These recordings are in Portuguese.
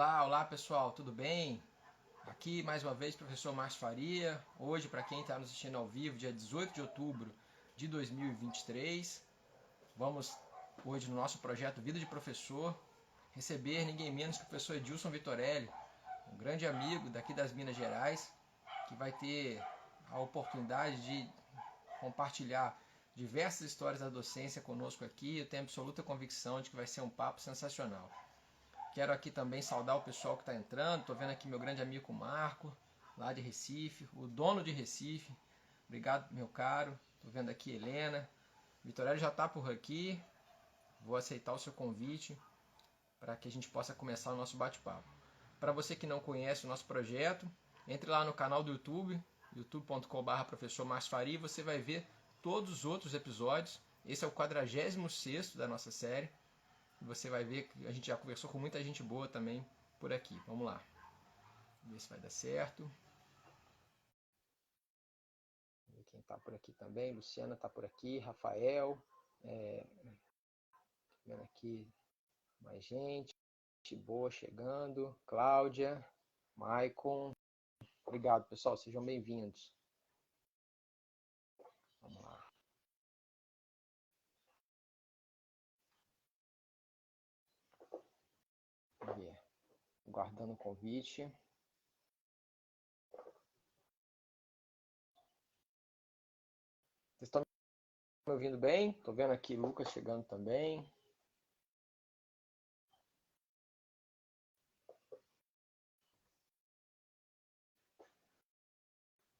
Olá pessoal, tudo bem? Aqui mais uma vez professor Márcio Faria. Hoje, para quem está nos assistindo ao vivo, dia 18 de outubro de 2023, vamos hoje no nosso projeto Vida de Professor receber ninguém menos que o professor Edilson Vitorelli, um grande amigo daqui das Minas Gerais, que vai ter a oportunidade de compartilhar diversas histórias da docência conosco aqui. Eu tenho absoluta convicção de que vai ser um papo sensacional. Quero aqui também saudar o pessoal que está entrando. Estou vendo aqui meu grande amigo Marco, lá de Recife, o dono de Recife. Obrigado, meu caro. Estou vendo aqui Helena. Vitorelli já está por aqui. Vou aceitar o seu convite para que a gente possa começar o nosso bate-papo. Para você que não conhece o nosso projeto, entre lá no canal do YouTube, youtube.com/professor Márcio Faria, e você vai ver todos os outros episódios. Esse é o 46º da nossa série. Você vai ver que a gente já conversou com muita gente boa também por aqui. Vamos lá. Ver se vai dar certo. Quem está por aqui também. Luciana está por aqui. Rafael. Vendo aqui mais gente boa chegando. Cláudia. Maicon. Obrigado, pessoal. Sejam bem-vindos. Vamos lá. Vamos ver. Guardando o convite. Vocês estão me ouvindo bem? Estou vendo aqui Lucas chegando também.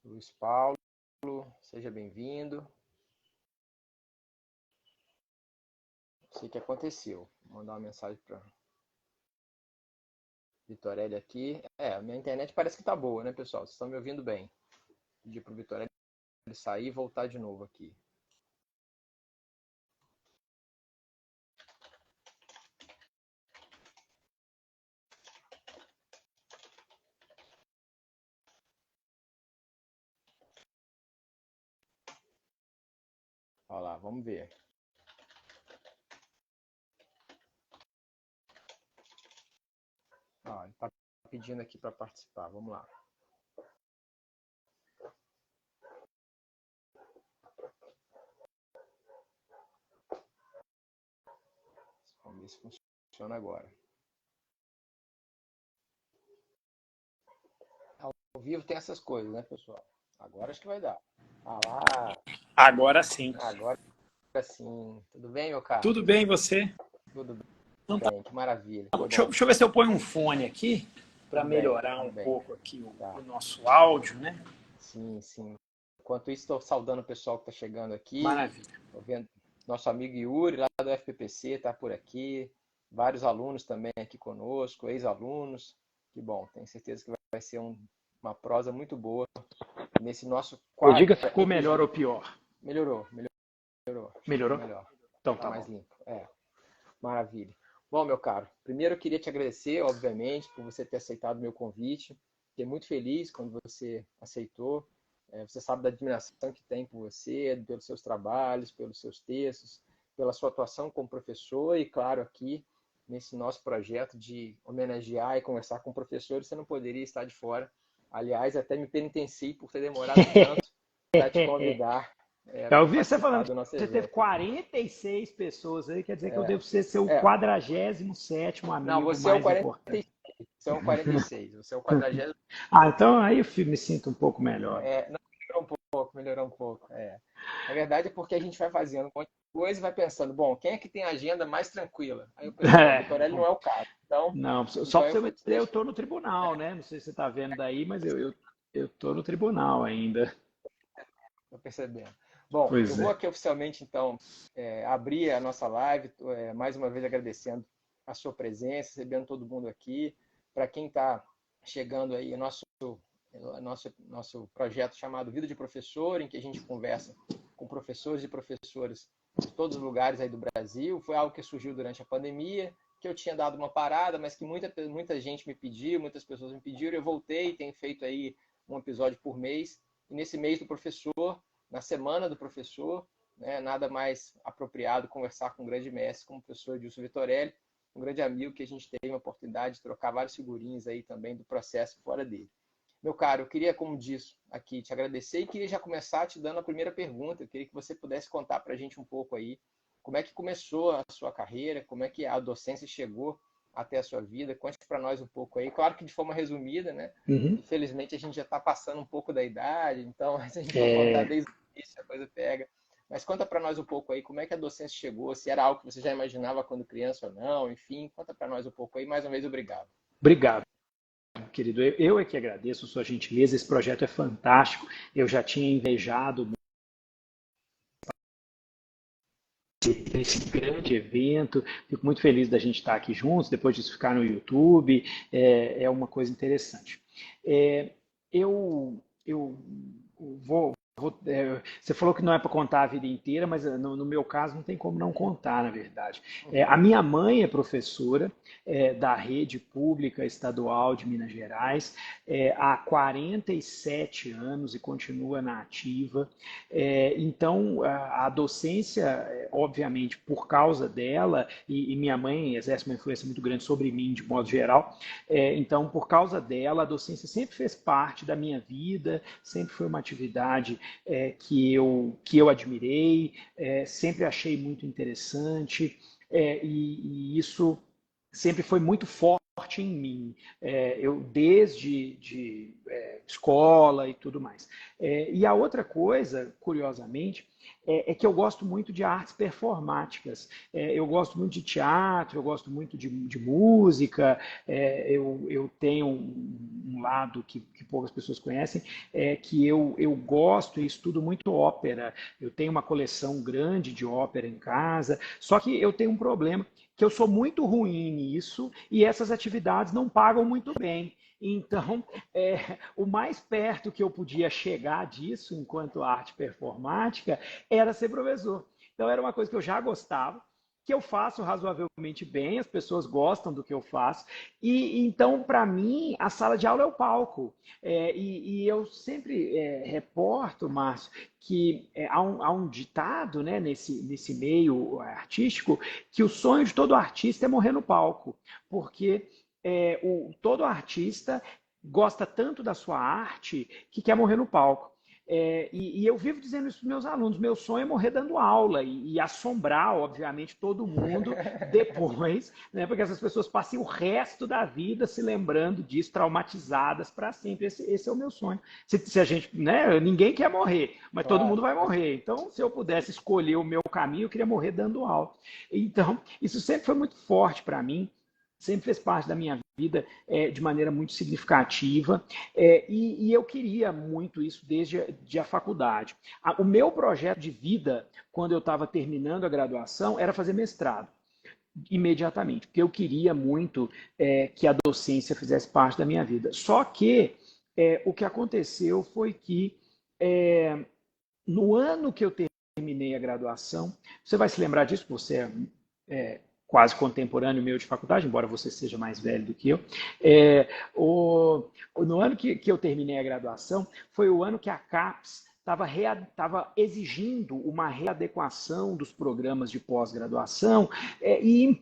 Luiz Paulo, seja bem-vindo. Não sei o que aconteceu. Vou mandar uma mensagem para Vitorelli aqui. A minha internet parece que tá boa, né, pessoal? Vocês estão me ouvindo bem. Pedir pro Vitorelli sair e voltar de novo aqui. Olha lá, vamos ver. Ele tá pedindo aqui para participar. Vamos lá. Vamos ver se funciona agora. Ao vivo tem essas coisas, né, pessoal? Agora acho que vai dar. Lá. Agora sim. Agora sim. Tudo bem, meu caro? Tudo bem, você? Tudo bem, então, tá. Que maravilha. Deixa eu ver se eu ponho um fone aqui para melhorar pouco aqui o nosso áudio, né? Sim. Enquanto isso, estou saudando o pessoal que está chegando aqui. Maravilha. Estou vendo nosso amigo Yuri, lá do FPPC, está por aqui. Vários alunos também aqui conosco, ex-alunos. Que bom, tenho certeza que vai ser uma prosa muito boa nesse nosso quadro. Me diga se ficou melhor ou pior. Melhorou? Melhorou? Então tá mais limpo. Maravilha. Bom, meu caro, primeiro eu queria te agradecer, obviamente, por você ter aceitado o meu convite. Fiquei muito feliz quando você aceitou. Você sabe da admiração que tem por você, pelos seus trabalhos, pelos seus textos, pela sua atuação como professor e, claro, aqui nesse nosso projeto de homenagear e conversar com professores, você não poderia estar de fora. Aliás, até me penitenciei por ter demorado tanto para te convidar. Eu ouvi você falando que você teve 46 pessoas aí, quer dizer que eu devo ser seu 47º amigo. Não, você é o 46. Você é o 46. Você é o 40. Então aí eu me sinto um pouco melhor. Melhorou um pouco. Na verdade é porque a gente vai fazendo um monte de coisa e vai pensando, bom, quem é que tem a agenda mais tranquila? Aí o Vitorelli não é o caso. Então, não, só para você ver, eu estou no tribunal, né? Não sei se você está vendo daí, mas eu estou no tribunal ainda. Estou percebendo. Bom, eu vou aqui oficialmente, então, abrir a nossa live, mais uma vez agradecendo a sua presença, recebendo todo mundo aqui. Para quem está chegando aí, nosso projeto chamado Vida de Professor, em que a gente conversa com professores e professoras de todos os lugares aí do Brasil. Foi algo que surgiu durante a pandemia, que eu tinha dado uma parada, mas que muita gente me pediu, muitas pessoas me pediram. Eu voltei, tenho feito aí um episódio por mês. E nesse mês do professor, na semana do professor, né, nada mais apropriado conversar com um grande mestre como o professor Edilson Vitorelli. um grande amigo que a gente teve a oportunidade de trocar várias figurinhas aí também do processo fora dele. Meu caro, eu queria, como disse aqui, te agradecer e queria já começar te dando a primeira pergunta. Eu queria que você pudesse contar para a gente um pouco aí como é que começou a sua carreira, como é que a docência chegou até a sua vida. Conte para nós um pouco aí. Claro que de forma resumida, né? Uhum. Infelizmente, a gente já está passando um pouco da idade, então se a gente for contar desde o início, a coisa pega. Mas conta para nós um pouco aí como é que a docência chegou, se era algo que você já imaginava quando criança ou não, enfim. Conta para nós um pouco aí. Mais uma vez, obrigado. Obrigado. Querido, eu é que agradeço a sua gentileza, esse projeto é fantástico, eu já tinha invejado esse grande evento, fico muito feliz da gente estar aqui juntos, depois disso ficar no YouTube, é uma coisa interessante. Eu vou você falou que não é para contar a vida inteira, mas no meu caso não tem como não contar, na verdade. A minha mãe é professora da rede pública estadual de Minas Gerais há 47 anos e continua na ativa. Então, a docência, obviamente, por causa dela, e minha mãe exerce uma influência muito grande sobre mim, de modo geral, então, por causa dela, a docência sempre fez parte da minha vida, sempre foi uma atividade que eu admirei, sempre achei muito interessante, e isso sempre foi muito forte em mim, eu desde escola e tudo mais. E a outra coisa, curiosamente, é que eu gosto muito de artes performáticas. Eu gosto muito de teatro, eu gosto muito de música, eu tenho um lado que poucas pessoas conhecem, que eu gosto e estudo muito ópera. Eu tenho uma coleção grande de ópera em casa, só que eu tenho um problema, que eu sou muito ruim nisso e essas atividades não pagam muito bem. Então, o mais perto que eu podia chegar disso, enquanto arte performática, era ser professor. Então, era uma coisa que eu já gostava, que eu faço razoavelmente bem, as pessoas gostam do que eu faço. E então, para mim, a sala de aula é o palco. E eu sempre reporto, Márcio, que há um ditado, né, nesse meio artístico, que o sonho de todo artista é morrer no palco. Porque todo artista gosta tanto da sua arte que quer morrer no palco. E eu vivo dizendo isso para os meus alunos, meu sonho é morrer dando aula e assombrar, obviamente, todo mundo depois, né, porque essas pessoas passem o resto da vida se lembrando disso, traumatizadas para sempre. Esse é o meu sonho. Se a gente, né, ninguém quer morrer, mas todo mundo vai morrer. Então, se eu pudesse escolher o meu caminho, eu queria morrer dando aula. Então, isso sempre foi muito forte para mim, sempre fez parte da minha vida de maneira muito significativa, e eu queria muito isso desde a faculdade. O meu projeto de vida, quando eu estava terminando a graduação, era fazer mestrado, imediatamente, porque eu queria muito que a docência fizesse parte da minha vida. Só que o que aconteceu foi que no ano que eu terminei a graduação, você vai se lembrar disso, você quase contemporâneo meu de faculdade, embora você seja mais velho do que eu. No ano que eu terminei a graduação, foi o ano que a CAPES estava exigindo uma readequação dos programas de pós-graduação e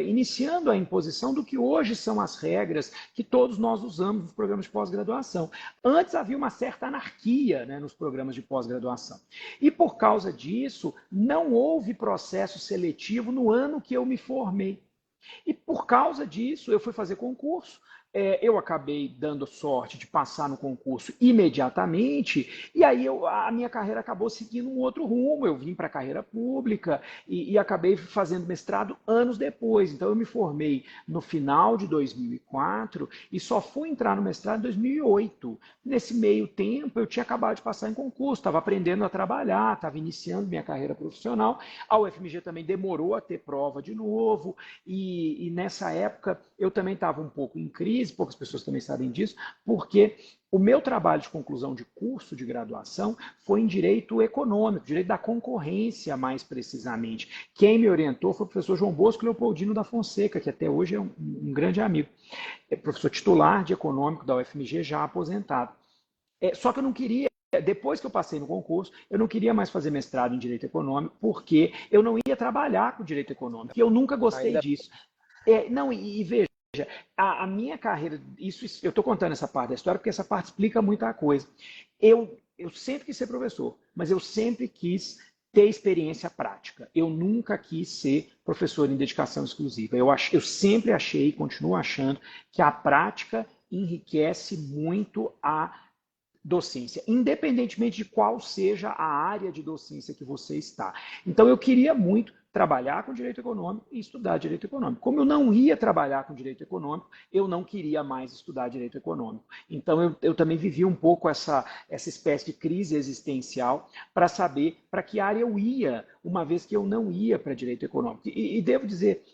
iniciando a imposição do que hoje são as regras que todos nós usamos nos programas de pós-graduação. Antes havia uma certa anarquia, né, nos programas de pós-graduação. E por causa disso, não houve processo seletivo no ano que eu me formei. E por causa disso, eu fui fazer concurso. Eu acabei dando sorte de passar no concurso imediatamente, e aí a minha carreira acabou seguindo um outro rumo. Eu vim para a carreira pública e acabei fazendo mestrado anos depois. Então, eu me formei no final de 2004 e só fui entrar no mestrado em 2008. Nesse meio tempo, eu tinha acabado de passar em concurso, estava aprendendo a trabalhar, estava iniciando minha carreira profissional. A UFMG também demorou a ter prova de novo, e nessa época eu também estava um pouco em crise, poucas pessoas também sabem disso, porque o meu trabalho de conclusão de curso de graduação foi em direito econômico, direito da concorrência, mais precisamente. Quem me orientou foi o professor João Bosco Leopoldino da Fonseca, que até hoje é um grande amigo. É professor titular de econômico da UFMG, já aposentado. Só que eu não queria, depois que eu passei no concurso, eu não queria mais fazer mestrado em direito econômico, porque eu não ia trabalhar com direito econômico, e eu nunca gostei disso. Não, e veja, a minha carreira, eu estou contando essa parte da história porque essa parte explica muita coisa. Eu sempre quis ser professor, mas eu sempre quis ter experiência prática. Eu nunca quis ser professor em dedicação exclusiva. Eu sempre achei e continuo achando que a prática enriquece muito a docência, independentemente de qual seja a área de docência que você está. Então, eu queria muito trabalhar com direito econômico e estudar direito econômico. Como eu não ia trabalhar com direito econômico, eu não queria mais estudar direito econômico. Então, eu também vivi um pouco essa espécie de crise existencial para saber para que área eu ia, uma vez que eu não ia para direito econômico. E devo dizer,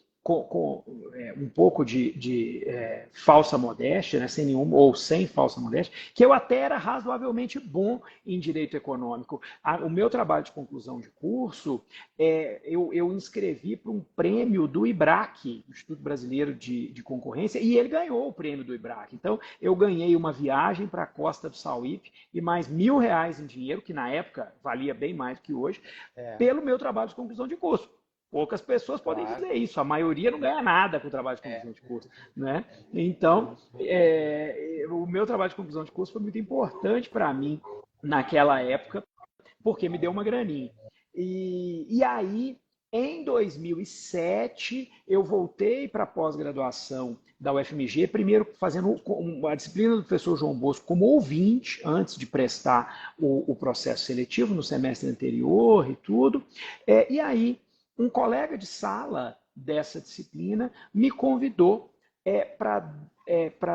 um pouco de falsa modéstia, né, sem nenhuma, ou sem falsa modéstia, que eu até era razoavelmente bom em direito econômico. O meu trabalho de conclusão de curso, eu inscrevi para um prêmio do IBRAC, Instituto Brasileiro de Concorrência, e ele ganhou o prêmio do IBRAC. Então, eu ganhei uma viagem para a Costa do Sauípe e mais R$ 1.000 em dinheiro, que na época valia bem mais que hoje, pelo meu trabalho de conclusão de curso. Poucas pessoas podem Claro. dizer isso, a maioria não ganha nada com o trabalho de conclusão de curso. Né? Então, o meu trabalho de conclusão de curso foi muito importante para mim naquela época, porque me deu uma graninha. E aí, em 2007, eu voltei para a pós-graduação da UFMG, primeiro fazendo a disciplina do professor João Bosco como ouvinte, antes de prestar o processo seletivo no semestre anterior e tudo. E aí, um colega de sala dessa disciplina me convidou para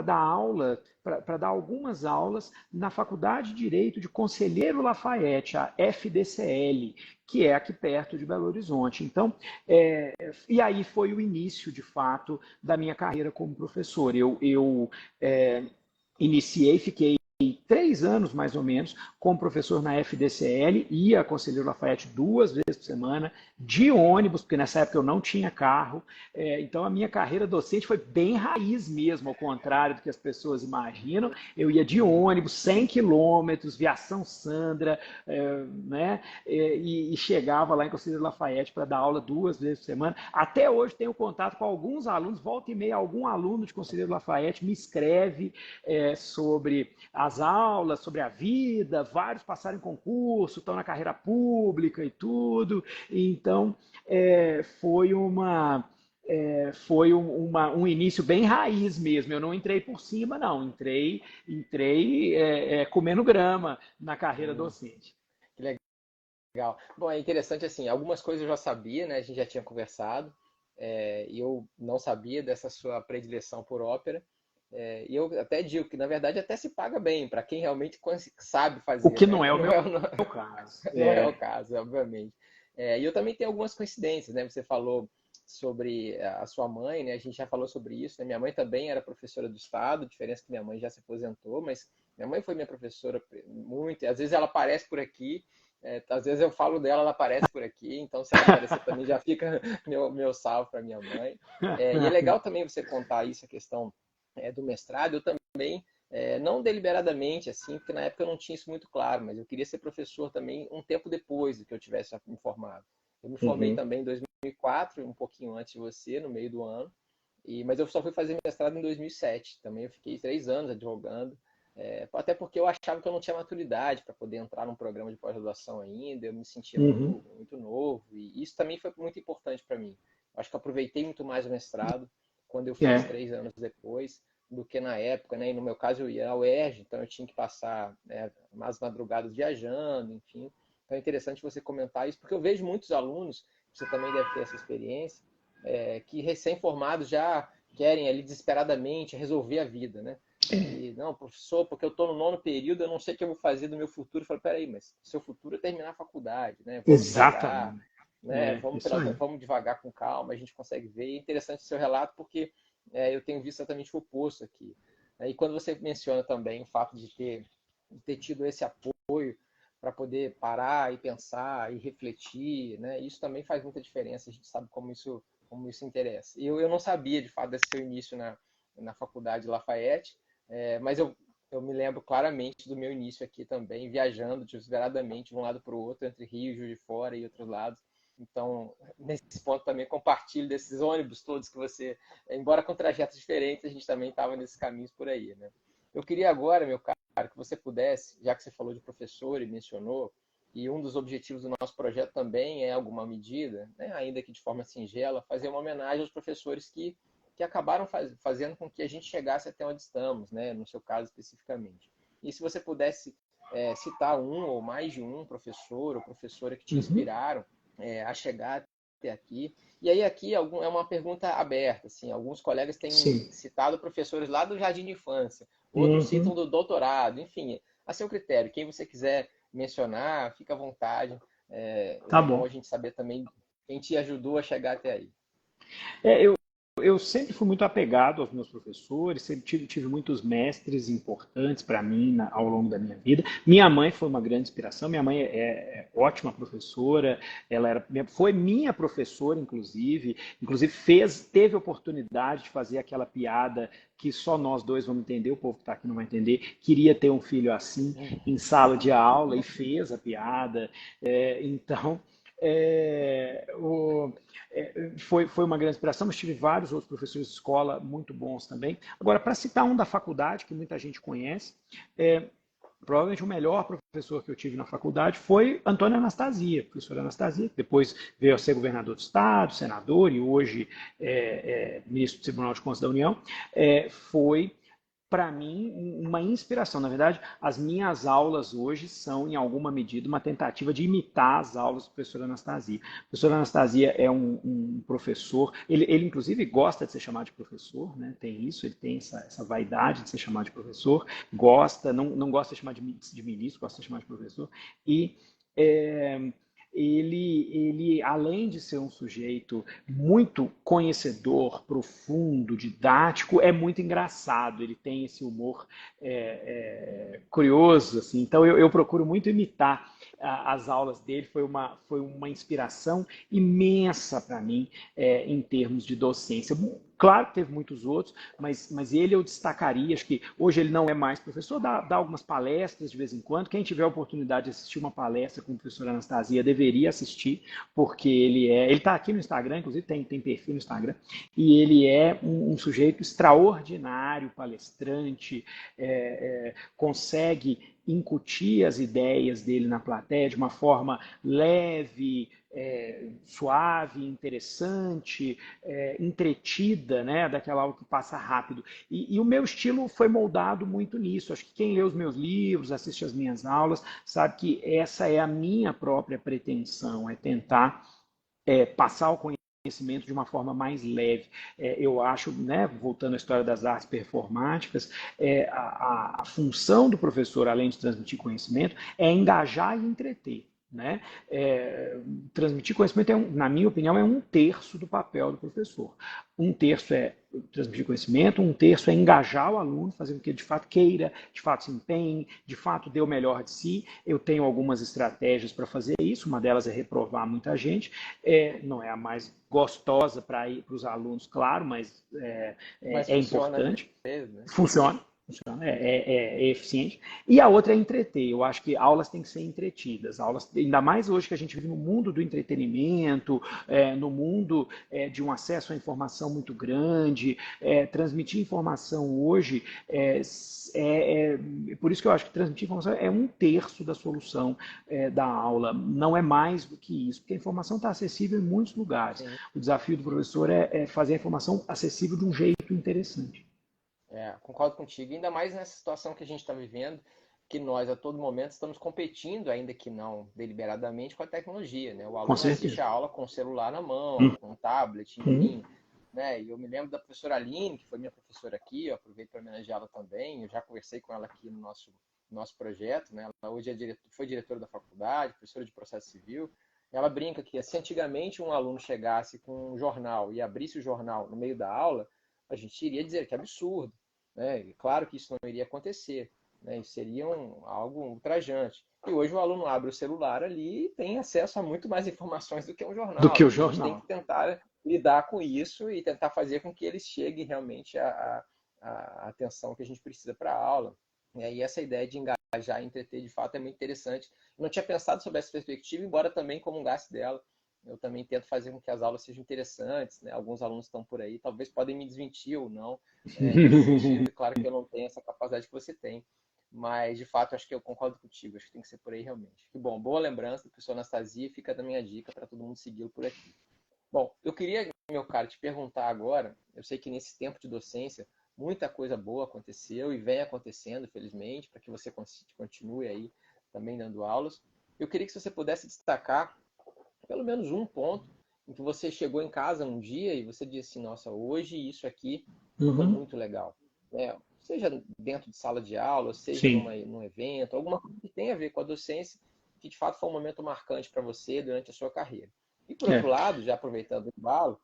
dar aula, para dar algumas aulas na Faculdade de Direito de Conselheiro Lafayette, a FDCL, que é aqui perto de Belo Horizonte. Então, e aí foi o início, de fato, da minha carreira como professor. Eu iniciei, fiquei 3 anos mais ou menos como professor na FDCL, ia a Conselheiro Lafayette 2 vezes por semana, de ônibus, porque nessa época eu não tinha carro. Então a minha carreira docente foi bem raiz mesmo, ao contrário do que as pessoas imaginam. Eu ia de ônibus, 100 quilômetros, viação Sandra, né? E chegava lá em Conselheiro Lafayette para dar aula 2 vezes por semana. Até hoje tenho contato com alguns alunos, volta e meia, algum aluno de Conselheiro Lafayette me escreve sobre as aulas, sobre a vida, vários passaram em concurso, estão na carreira pública e tudo. Então, foi um início bem raiz mesmo. Eu não entrei por cima, não. Entrei comendo grama na carreira docente. Que legal. Bom, é interessante assim, algumas coisas eu já sabia, né? A gente já tinha conversado, e eu não sabia dessa sua predileção por ópera. E eu até digo que, na verdade, até se paga bem para quem realmente sabe O fazer, que né? não é o Não meu é, caso. não é o caso, obviamente. E eu também tenho algumas coincidências, né? Você falou sobre a sua mãe, né? A gente já falou sobre isso, né? Minha mãe também era professora do Estado, diferença que minha mãe já se aposentou, mas minha mãe foi minha professora muito, às vezes ela aparece por aqui, às vezes eu falo dela, ela aparece por aqui, então se ela aparecer também já fica meu salve para minha mãe. E é legal também você contar isso, a questão do mestrado. Eu também, não deliberadamente, assim, porque na época eu não tinha isso muito claro, mas eu queria ser professor também um tempo depois do que eu tivesse me formado. Eu me formei Uhum. também em 2004, um pouquinho antes de você, no meio do ano, mas eu só fui fazer mestrado em 2007. Também eu fiquei 3 anos advogando, até porque eu achava que eu não tinha maturidade para poder entrar num programa de pós-graduação ainda, eu me sentia Uhum. muito novo, e isso também foi muito importante para mim. Eu acho que eu aproveitei muito mais o mestrado quando eu fiz É. 3 anos depois do que na época, né? E no meu caso eu ia ao UERJ, então eu tinha que passar umas madrugadas viajando, enfim. Então é interessante você comentar isso, porque eu vejo muitos alunos, você também deve ter essa experiência, que recém-formados já querem ali desesperadamente resolver a vida, né? E não, professor, porque eu estou no 9º período, eu não sei o que eu vou fazer do meu futuro. Eu falo, peraí, mas seu futuro é terminar a faculdade, né? Vamos devagar, Exatamente. né? Vamos, Isso aí. vamos devagar com calma, a gente consegue ver. E é interessante o seu relato, porque eu tenho visto exatamente o oposto aqui. E quando você menciona também o fato de ter tido esse apoio para poder parar e pensar e refletir, né? Isso também faz muita diferença. A gente sabe como isso interessa. Eu não sabia, de fato, desse seu início na faculdade de Lafayette, mas eu me lembro claramente do meu início aqui também, viajando desesperadamente de um lado para o outro, entre Rio, Juiz de Fora e outros lados. Então, nesse ponto também compartilho desses ônibus todos que você, embora com trajetos diferentes, a gente também estava nesses caminhos por aí, né? Eu queria agora, meu caro, que você pudesse, já que você falou de professor e mencionou, e um dos objetivos do nosso projeto também é, em alguma medida, né, ainda que de forma singela, fazer uma homenagem aos professores que acabaram fazendo com que a gente chegasse até onde estamos, né, no seu caso especificamente. E se você pudesse citar um ou mais de um professor ou professora que te Uhum. inspiraram a chegar até aqui. E aí aqui é uma pergunta aberta. Assim, alguns colegas têm Sim. citado professores lá do jardim de infância, outros citam Uhum. do doutorado, enfim, a seu critério. Quem você quiser mencionar, fica à vontade. Tá É bom bom. a gente saber também quem te ajudou a chegar até aí. É, eu sempre fui muito apegado aos meus professores, sempre tive muitos mestres importantes para mim ao longo da minha vida. Minha mãe foi uma grande inspiração, minha mãe é ótima professora, foi minha professora, inclusive teve oportunidade de fazer aquela piada que só nós dois vamos entender, o povo que está aqui não vai entender, queria ter um filho assim em sala de aula e fez a piada. Então, é, o, foi uma grande inspiração, mas tive vários outros professores de escola muito bons também. Agora, para citar um da faculdade, que muita gente conhece, provavelmente o melhor professor que eu tive na faculdade foi Antônio Anastasia, professor Anastasia, que depois veio a ser governador do Estado, senador e hoje ministro do Tribunal de Contas da União. Foi para mim, uma inspiração. Na verdade, as minhas aulas hoje são, em alguma medida, uma tentativa de imitar as aulas do professor Anastasia. O professor Anastasia é um professor, ele inclusive gosta de ser chamado de professor, né? Tem isso, ele tem essa vaidade de ser chamado de professor, gosta, não gosta de chamar de ministro, gosta de chamar de professor, e é, ele, além de ser um sujeito muito conhecedor, profundo, didático, é muito engraçado. Ele tem esse humor curioso, assim. Então eu procuro muito imitar as aulas dele. Foi uma inspiração imensa para mim em termos de docência. Claro que teve muitos outros, mas ele eu destacaria. Acho que hoje ele não é mais professor, dá algumas palestras de vez em quando. Quem tiver a oportunidade de assistir uma palestra com o professor Anastasia deveria assistir, porque ele está aqui no Instagram, inclusive tem perfil no Instagram, e ele é um sujeito extraordinário, palestrante, consegue incutir as ideias dele na plateia de uma forma leve, suave, interessante, entretida, né? Daquela aula que passa rápido. E o meu estilo foi moldado muito nisso. Acho que quem lê os meus livros, assiste as minhas aulas, sabe que essa é a minha própria pretensão, é tentar passar o conhecimento de uma forma mais leve. Eu acho, né, voltando à história das artes performáticas, a função do professor, além de transmitir conhecimento, é engajar e entreter. Né? Transmitir conhecimento, na minha opinião, é um terço do papel do professor. Um terço é transmitir conhecimento, um terço é engajar o aluno, fazer com que ele de fato queira, de fato se empenhe, de fato dê o melhor de si. Eu tenho algumas estratégias para fazer isso, uma delas é reprovar muita gente, não é a mais gostosa para os alunos, claro, mas Mas é funciona às importante, vezes, né? funciona. Funciona, é eficiente. E a outra é entreter. Eu acho que aulas têm que ser entretidas. Aulas, ainda mais hoje que a gente vive no mundo do entretenimento, no mundo de um acesso à informação muito grande. Transmitir informação hoje por isso que eu acho que transmitir informação é um terço da solução da aula. Não é mais do que isso, porque a informação está acessível em muitos lugares. Sim. O desafio do professor é fazer a informação acessível de um jeito interessante. Concordo contigo. Ainda mais nessa situação que a gente está vivendo, que nós a todo momento estamos competindo, ainda que não deliberadamente, com a tecnologia, né? O Com aluno assiste certeza. a aula com o celular na mão, com um tablet, Uhum. enfim. Né? E eu me lembro da professora Aline, que foi minha professora aqui, eu aproveito para homenageá-la também. Eu já conversei com ela aqui no nosso projeto, né? Ela hoje foi diretora da faculdade, professora de processo civil. Ela brinca que se antigamente um aluno chegasse com um jornal e abrisse o jornal no meio da aula, a gente iria dizer que é absurdo. Né? E claro que isso não iria acontecer, né? Isso seria algo ultrajante. E hoje o aluno abre o celular ali e tem acesso a muito mais informações do que um Do que jornal. o E a gente tem jornal. que tentar lidar com isso e tentar fazer com que eles cheguem realmente à atenção que a gente precisa para a aula. E aí essa ideia de engajar e entreter de fato é muito interessante. Eu não tinha pensado sobre essa perspectiva, embora também comungasse dela. Eu também tento fazer com que as aulas sejam interessantes, né? Alguns alunos estão por aí, talvez podem me desmentir ou não, nesse sentido. Claro que eu não tenho essa capacidade que você tem, mas de fato acho que eu concordo contigo, acho que tem que ser por aí realmente. Que bom, boa lembrança do professor Anastasia, fica da minha dica para todo mundo segui-lo por aqui. Bom, eu queria, meu caro, te perguntar agora, eu sei que nesse tempo de docência muita coisa boa aconteceu e vem acontecendo, felizmente, para que você continue aí também dando aulas. Eu queria que você pudesse destacar pelo menos um ponto em que você chegou em casa um dia e você disse assim, nossa, hoje isso aqui foi Uhum. muito legal. Né? Seja dentro de sala de aula, seja Sim, num evento, alguma coisa que tenha a ver com a docência, que de fato foi um momento marcante para você durante a sua carreira. E por outro é. lado, já aproveitando o embalo,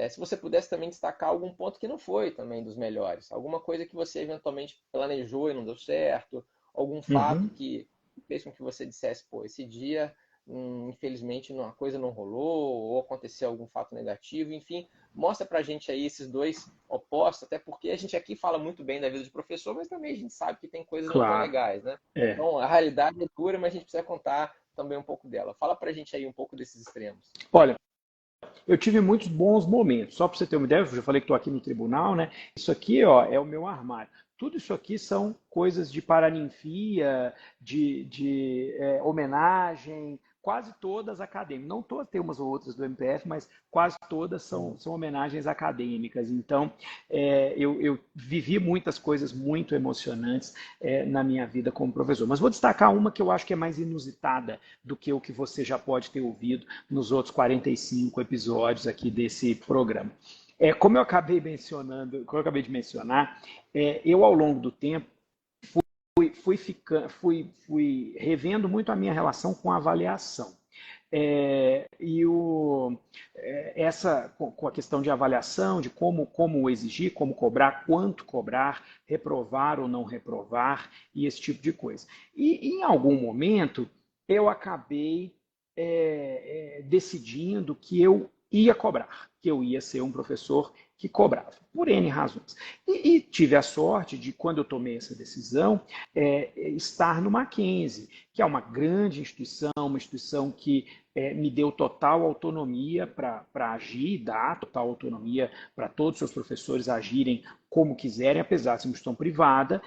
se você pudesse também destacar algum ponto que não foi também dos melhores, alguma coisa que você eventualmente planejou e não deu certo, algum fato Uhum. que fez com que você dissesse, pô, esse dia infelizmente uma coisa não rolou, ou aconteceu algum fato negativo, enfim, mostra pra gente aí esses dois opostos, até porque a gente aqui fala muito bem da vida de professor, mas também a gente sabe que tem coisas não tão Claro. legais, né? É. Então, a realidade é dura, mas a gente precisa contar também um pouco dela. Fala pra gente aí um pouco desses extremos. Olha, eu tive muitos bons momentos. Só para você ter uma ideia, eu já falei que estou aqui no tribunal, né? Isso aqui, ó, é o meu armário. Tudo isso aqui são coisas de paraninfia, de homenagem, quase todas acadêmicas. Não todas, tem umas ou outras do MPF, mas quase todas são homenagens acadêmicas. Então, eu vivi muitas coisas muito emocionantes na minha vida como professor. Mas vou destacar uma que eu acho que é mais inusitada do que o que você já pode ter ouvido nos outros 45 episódios aqui desse programa. Como eu acabei mencionando, como eu acabei de mencionar, eu ao longo do tempo fui revendo muito a minha relação com a avaliação. Com a questão de avaliação, de como exigir, como cobrar, quanto cobrar, reprovar ou não reprovar, e esse tipo de coisa. E em algum momento eu acabei decidindo que eu ia cobrar, que eu ia ser um professor que cobrava, por N razões. E tive a sorte de, quando eu tomei essa decisão, estar no Mackenzie, que é uma grande instituição, uma instituição que me deu total autonomia para agir, dá total autonomia para todos os seus professores agirem como quiserem, apesar de ser uma instituição privada,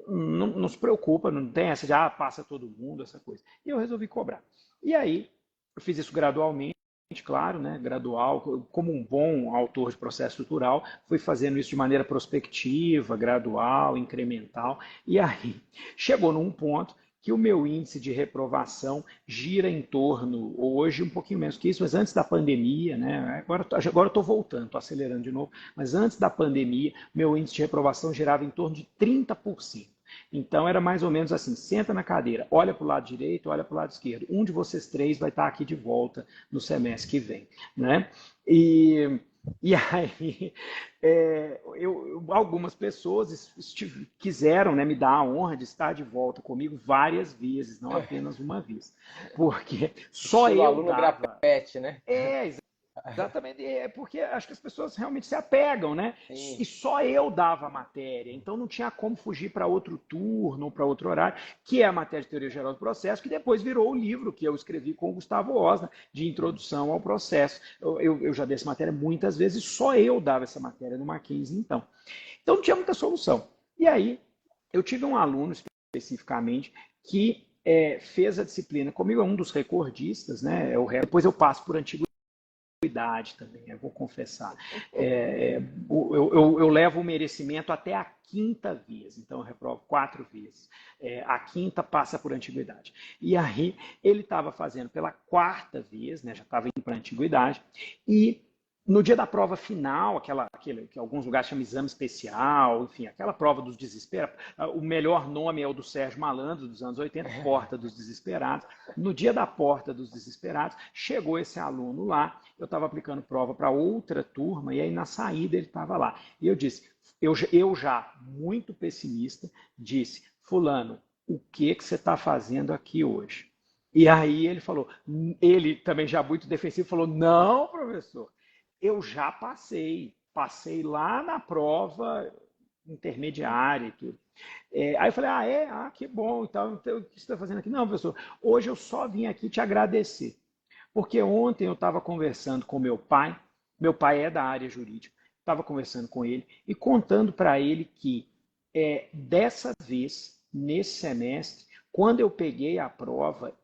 não se preocupa, não tem essa de passa todo mundo, essa coisa. E eu resolvi cobrar. E aí, eu fiz isso gradualmente, claro, né, gradual, como um bom autor de processo estrutural, fui fazendo isso de maneira prospectiva, gradual, incremental, e aí chegou num ponto que o meu índice de reprovação gira em torno, hoje um pouquinho menos que isso, mas antes da pandemia, né, agora eu estou voltando, estou acelerando de novo, mas antes da pandemia, meu índice de reprovação girava em torno de 30%. Então era mais ou menos assim, senta na cadeira, olha para o lado direito, olha para o lado esquerdo. Um de vocês três vai estar aqui de volta no semestre que vem. Né? E aí, algumas pessoas quiseram, né, me dar a honra de estar de volta comigo várias vezes, não apenas uma vez. Porque só Estilo eu aluno dava. grapete, né? Exatamente, porque acho que as pessoas realmente se apegam, né? E Sim. só eu dava a matéria, então não tinha como fugir para outro turno, para outro horário, que é a matéria de Teoria Geral do Processo, que depois virou o livro que eu escrevi com o Gustavo Osna, de Introdução ao Processo. Eu já dei essa matéria muitas vezes, só eu dava essa matéria no Mackenzie, então. Então não tinha muita solução. E aí, eu tive um aluno especificamente que fez a disciplina comigo, é um dos recordistas, né? Depois eu passo por antigo também, eu vou confessar. Eu levo o merecimento até a quinta vez, então eu reprovo 4 vezes. A quinta passa por antiguidade. E aí ele estava fazendo pela quarta vez, né, já estava indo para a antiguidade, e no dia da prova final, aquele que alguns lugares chamam exame especial, enfim, aquela prova dos desesperados, o melhor nome é o do Sérgio Malandro, dos anos 80, Porta dos Desesperados. No dia da Porta dos Desesperados, chegou esse aluno lá, eu estava aplicando prova para outra turma, e aí na saída ele estava lá. E eu disse, eu já, muito pessimista, disse, fulano, o que você está fazendo aqui hoje? E aí ele falou, ele também já muito defensivo, falou, não, professor, eu já passei lá na prova intermediária e tudo. Aí eu falei, que bom, então, o que você está fazendo aqui? Não, professor, hoje eu só vim aqui te agradecer, Porque ontem eu estava conversando com meu pai é da área jurídica, estava conversando com ele e contando para ele que dessa vez, nesse semestre, quando eu peguei a prova,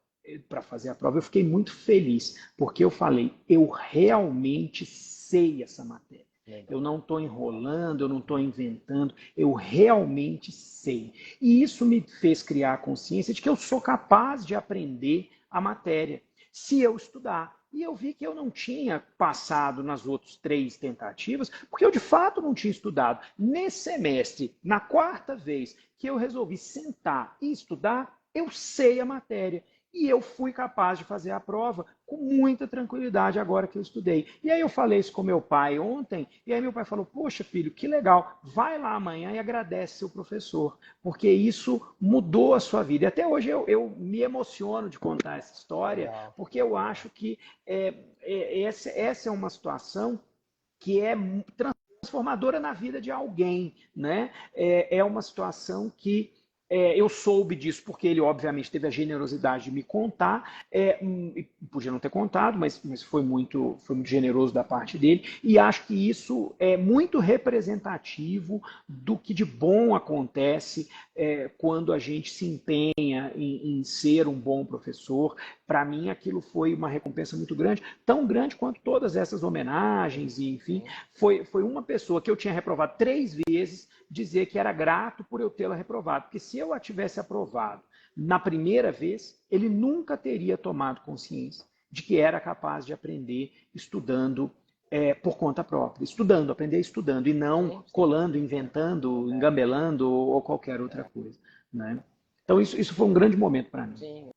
para fazer a prova, eu fiquei muito feliz, porque eu falei, eu realmente sei essa matéria. Eu Legal. não estou enrolando, eu não estou inventando, eu realmente sei. E isso me fez criar a consciência de que eu sou capaz de aprender a matéria, se eu estudar. E eu vi que eu não tinha passado nas outras 3 tentativas, porque eu de fato não tinha estudado. Nesse semestre, na quarta vez que eu resolvi sentar e estudar, eu sei a matéria. E eu fui capaz de fazer a prova com muita tranquilidade agora que eu estudei. E aí eu falei isso com meu pai ontem, e aí meu pai falou, poxa filho, que legal, vai lá amanhã e agradece seu professor, porque isso mudou a sua vida. E até hoje eu me emociono de contar essa história, Legal. porque eu Legal. acho que essa é uma situação que é transformadora na vida de alguém, né? É uma situação que eu soube disso porque ele, obviamente, teve a generosidade de me contar. Podia não ter contado, mas foi muito generoso da parte dele. E acho que isso é muito representativo do que de bom acontece quando a gente se empenha em ser um bom professor. Para mim, aquilo foi uma recompensa muito grande, tão grande quanto todas essas homenagens, e enfim, Sim. foi uma pessoa que eu tinha reprovado 3 vezes dizer que era grato por eu tê-la reprovado, porque se eu a tivesse aprovado na primeira vez, ele nunca teria tomado consciência de que era capaz de aprender estudando por conta própria, estudando, aprender estudando, e não Sim, sim. colando, inventando, engambelando ou qualquer outra É, coisa. Né? Então isso foi um grande momento para mim. sim,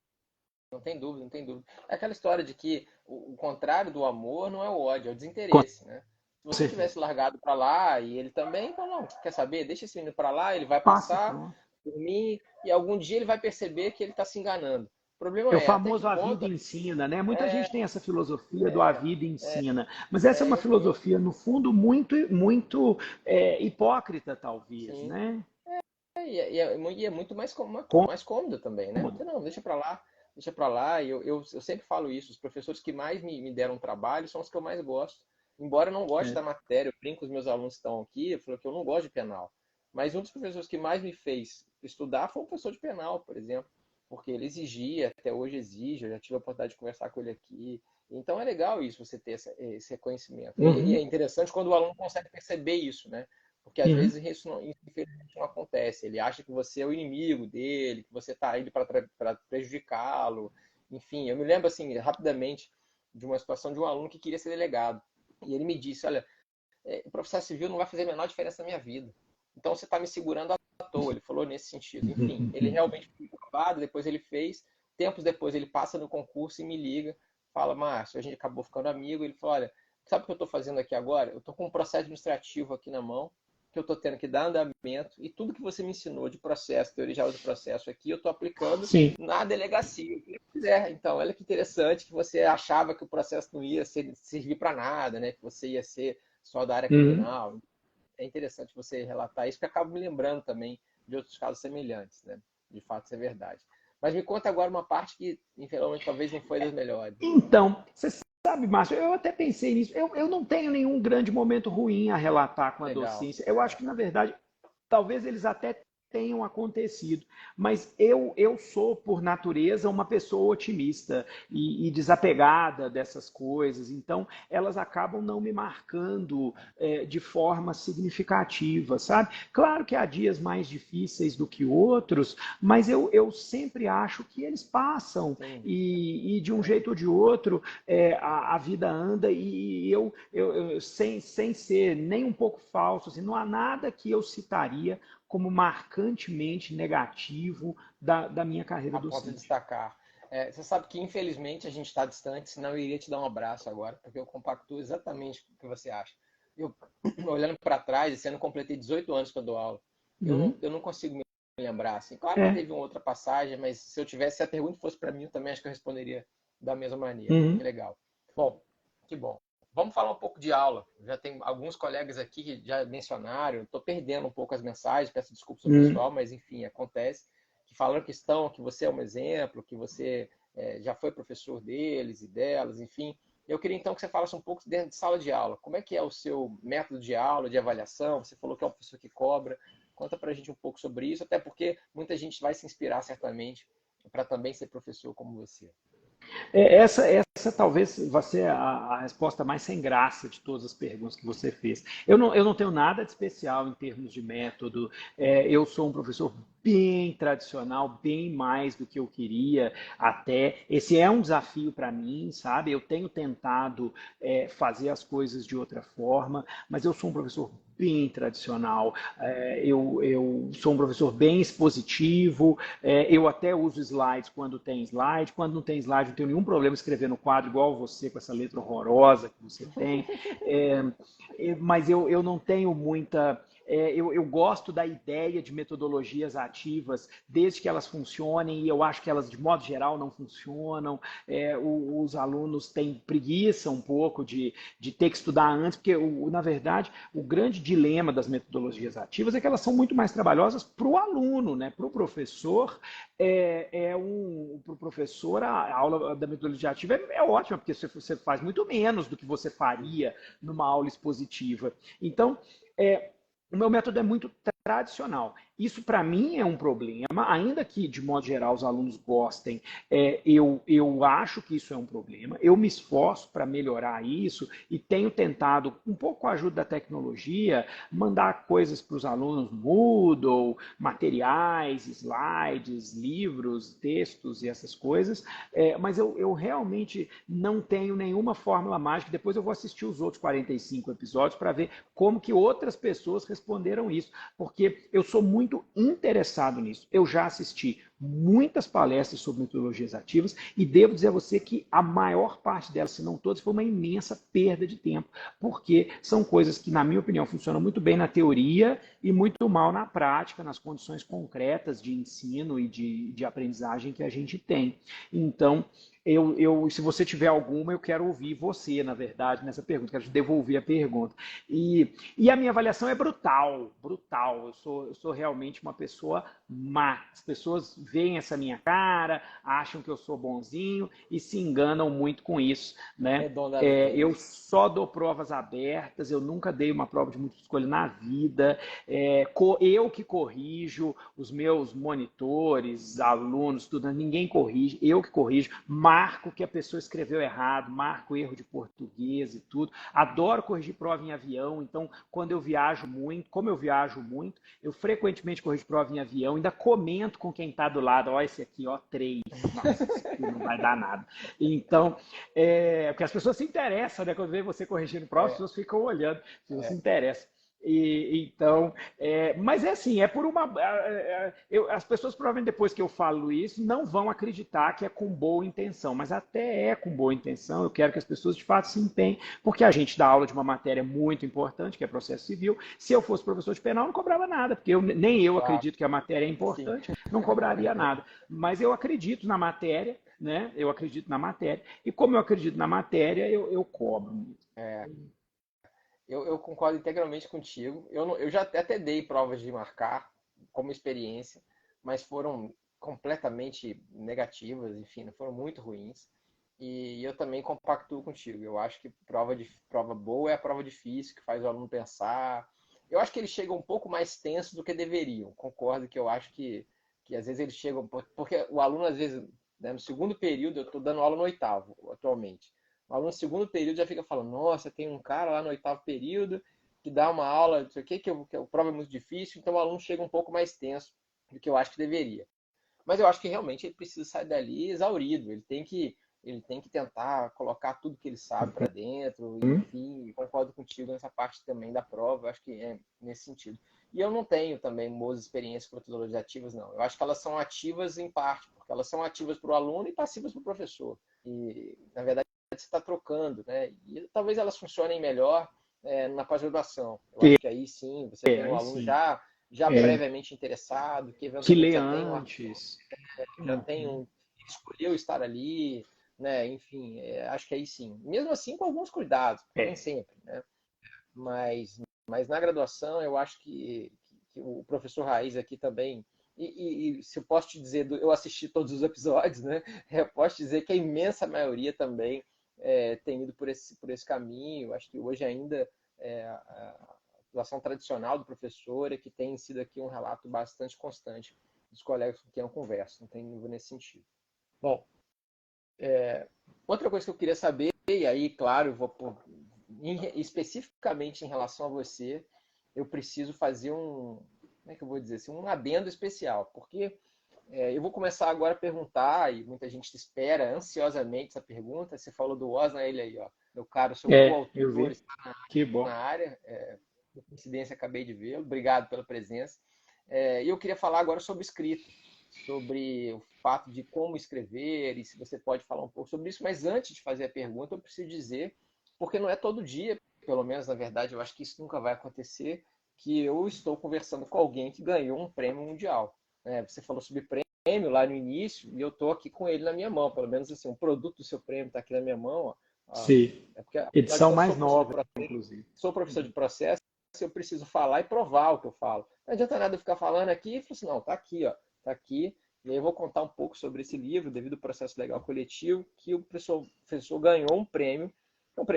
não tem dúvida, não tem dúvida. É aquela história de que o contrário do amor não é o ódio, é o Com desinteresse, né? Se você certeza. tivesse largado para lá e ele também, então não, quer saber? Deixa esse menino para lá, ele vai Passa, passar pronto. por mim e algum dia ele vai perceber que ele está se enganando. O É problema o é até que famoso a ponto vida ensina, né? Muita é, gente tem essa filosofia do a é, vida é, ensina, mas essa é uma eu filosofia, no fundo, muito hipócrita, talvez, sim. né? E é muito mais cômodo também, né? Cômodo. Você não, deixa para lá, deixa para lá. E eu sempre falo isso, os professores que mais me deram trabalho são os que eu mais gosto. Embora eu não goste É. da matéria, eu brinco com os meus alunos que estão aqui, eu falo que eu não gosto de penal. Mas um dos professores que mais me fez estudar foi um professor de penal, por exemplo, porque ele exigia, até hoje exige, eu já tive a oportunidade de conversar com ele aqui. Então é legal isso, você ter esse reconhecimento. E Uhum, é interessante quando o aluno consegue perceber isso, né? Porque às uhum, vezes isso, não, isso infelizmente não acontece. Ele acha que você é o inimigo dele, que você está indo para prejudicá-lo. Enfim, eu me lembro assim, rapidamente, de uma situação de um aluno que queria ser delegado. E ele me disse, olha, o processo civil não vai fazer a menor diferença na minha vida. Então você está me segurando à toa. Ele falou nesse sentido. Enfim, ele realmente foi aprovado, depois ele fez. Tempos depois ele passa no concurso e me liga, fala, Márcio, a gente acabou ficando amigo. Ele falou, olha, sabe o que eu estou fazendo aqui agora? Eu estou com um processo administrativo aqui na mão, que eu estou tendo que dar andamento, e tudo que você me ensinou de processo, teoria geral do processo aqui, eu estou aplicando sim. na delegacia. Pois é, então, olha que interessante que você achava que o processo não ia servir para nada, né? Que você ia ser só da área Uhum. criminal. É interessante você relatar isso, porque acabo me lembrando também de outros casos semelhantes, né? De fato, isso é verdade. Mas me conta agora uma parte que, infelizmente, talvez não foi das melhores. Então, você sabe, Márcio, eu até pensei nisso. Eu não tenho nenhum grande momento ruim a relatar com a Legal, docência. Eu acho que, na verdade, talvez eles até tenham acontecido, mas eu sou, por natureza, uma pessoa otimista e desapegada dessas coisas, então elas acabam não me marcando de forma significativa, sabe? Claro que há dias mais difíceis do que outros, mas eu sempre acho que eles passam sim. e de um jeito ou de outro a vida anda e sem ser nem um pouco falso, assim, não há nada que eu citaria como marcantemente negativo da minha carreira A ponto de docente. destacar. Você sabe que, infelizmente, a gente está distante, senão eu iria te dar um abraço agora, porque eu compactuo exatamente o que você acha. Eu, olhando para trás, esse ano eu completei 18 anos que eu dou aula. Uhum. Eu não consigo me lembrar, assim. Claro que É. teve uma outra passagem, mas se a pergunta fosse para mim, eu também acho que eu responderia da mesma maneira. Que Uhum. legal. Bom, que bom. Vamos falar um pouco de aula. Já tem alguns colegas aqui que já mencionaram, estou perdendo um pouco as mensagens, peço desculpas ao Uhum. pessoal, mas enfim, acontece que falaram que você é um exemplo, que você já foi professor deles e delas, enfim. Eu queria então que você falasse um pouco dentro de sala de aula. Como é que é o seu método de aula, de avaliação? Você falou que é um professor que cobra. Conta pra gente um pouco sobre isso, até porque muita gente vai se inspirar certamente para também ser professor como você. Essa talvez vai ser a resposta mais sem graça de todas as perguntas que você fez. Eu não tenho nada de especial em termos de método. Eu sou um professor bem tradicional, bem mais do que eu queria até. Esse é um desafio para mim, sabe? Eu tenho tentado fazer as coisas de outra forma, mas eu sou um professor bem tradicional. Eu sou um professor bem expositivo. Eu até uso slides quando tem slide. Quando não tem slide, não tenho nenhum problema escrever no quadro, igual você, com essa letra horrorosa que você tem. Mas eu não tenho muita. Eu gosto da ideia de metodologias ativas, desde que elas funcionem, e eu acho que elas, de modo geral, não funcionam. Os alunos têm preguiça um pouco de ter que estudar antes, porque, na verdade, o grande dilema das metodologias ativas é que elas são muito mais trabalhosas para o aluno, né? Para o professor. Para o professor, a aula da metodologia ativa é ótima, porque você faz muito menos do que você faria numa aula expositiva. Então, o meu método é muito tradicional. Isso, para mim, é um problema, ainda que, de modo geral, os alunos gostem. Eu acho que isso é um problema. Eu me esforço para melhorar isso e tenho tentado, um pouco com a ajuda da tecnologia, mandar coisas para os alunos no Moodle, materiais, slides, livros, textos e essas coisas. Mas eu realmente não tenho nenhuma fórmula mágica. Depois eu vou assistir os outros 45 episódios para ver como que outras pessoas responderam isso, porque eu sou muito interessado nisso. Eu já assisti muitas palestras sobre metodologias ativas e devo dizer a você que a maior parte delas, se não todas, foi uma imensa perda de tempo, porque são coisas que, na minha opinião, funcionam muito bem na teoria e muito mal na prática, nas condições concretas de ensino e de aprendizagem que a gente tem. Então, se você tiver alguma, eu quero ouvir você, na verdade, nessa pergunta, quero te devolver a pergunta. E a minha avaliação é brutal, brutal. Eu sou realmente uma pessoa má. As pessoas veem essa minha cara, acham que eu sou bonzinho e se enganam muito com isso, né? Eu Redondamente. só dou provas abertas, eu nunca dei uma prova de múltipla escolha na vida. Eu que corrijo os meus monitores, alunos, tudo, ninguém corrige, eu que corrijo, marco que a pessoa escreveu errado, marco erro de português e tudo. Adoro corrigir prova em avião, então quando eu viajo muito, como eu viajo muito, eu frequentemente corrijo prova em avião, ainda comento com quem está do lado, ó, esse aqui, ó, 3, nossa, esse aqui não vai dar nada. Então, porque as pessoas se interessam, né? Quando vê você corrigindo prova, as pessoas ficam olhando, as pessoas se interessam. Então, mas é assim, é por uma. As pessoas provavelmente depois que eu falo isso não vão acreditar que é com boa intenção, mas até é com boa intenção. Eu quero que as pessoas de fato se empenhem, porque a gente dá aula de uma matéria muito importante, que é processo civil. Se eu fosse professor de penal, não cobrava nada, porque nem eu Claro, acredito que a matéria é sim. importante, não cobraria nada. Mas eu acredito na matéria, né? Eu acredito na matéria, e como eu acredito na matéria, eu cobro. É, eu concordo integralmente contigo. Eu já até dei provas de marcar como experiência, mas foram completamente negativas, enfim, foram muito ruins. E eu também compactuo contigo. Eu acho que prova boa é a prova difícil, que faz o aluno pensar. Eu acho que eles chegam um pouco mais tensos do que deveriam. Concordo que eu acho que às vezes eles chegam. Porque o aluno, às vezes, né, no segundo período, eu estou dando aula no oitavo atualmente. O aluno no segundo período já fica falando: nossa, tem um cara lá no oitavo período que dá uma aula, não sei o que a prova é muito difícil, então o aluno chega um pouco mais tenso do que eu acho que deveria. Mas eu acho que realmente ele precisa sair dali exaurido. Ele tem que tentar colocar tudo que ele sabe para dentro. Enfim, concordo contigo nessa parte também da prova. Eu acho que é nesse sentido. E eu não tenho também boas experiências com metodologias ativas, não. Eu acho que elas são ativas em parte, porque elas são ativas para o aluno e passivas para o professor. E, na verdade, você está trocando, né? E talvez elas funcionem melhor na pós-graduação. Eu acho que aí sim, você tem um Aí aluno sim. já previamente interessado, que Que eventualmente lê já tem antes. já tem um, escolheu estar ali, né? Enfim, acho que aí sim. Mesmo assim, com alguns cuidados, porque nem É. sempre, né? Mas na graduação, eu acho que o professor Raiz aqui também e se eu posso te dizer, eu assisti todos os episódios, né? Eu posso dizer que a imensa maioria também tem ido por esse caminho. Acho que hoje ainda a atuação tradicional do professor é que tem sido aqui um relato bastante constante dos colegas com quem eu converso, não tem dúvida nesse sentido. Bom, outra coisa que eu queria saber, e aí, claro, especificamente em relação a você, eu preciso fazer como é que eu vou dizer assim, um adendo especial, porque eu vou começar agora a perguntar, e muita gente espera ansiosamente essa pergunta. Você falou do Osna, ele aí, ó, meu caro, seu Eu coautor, vi. está Que na bom. área, por coincidência acabei de vê-lo, obrigado pela presença. E eu queria falar agora sobre escrita, sobre o fato de como escrever, e se você pode falar um pouco sobre isso, mas antes de fazer a pergunta, eu preciso dizer, porque não é todo dia, pelo menos na verdade, eu acho que isso nunca vai acontecer, que eu estou conversando com alguém que ganhou um prêmio mundial. Você falou sobre prêmio lá no início, e eu estou aqui com ele na minha mão, pelo menos assim, o produto do seu prêmio está aqui na minha mão. Ó. Sim. Porque, afinal de Edição contas, mais nova, inclusive. sou professor de processo, eu preciso falar e provar o que eu falo. Não adianta nada eu ficar falando aqui e falar assim, não, tá aqui, ó, tá aqui. E aí eu vou contar um pouco sobre esse livro, devido ao processo legal coletivo, que o professor ganhou um prêmio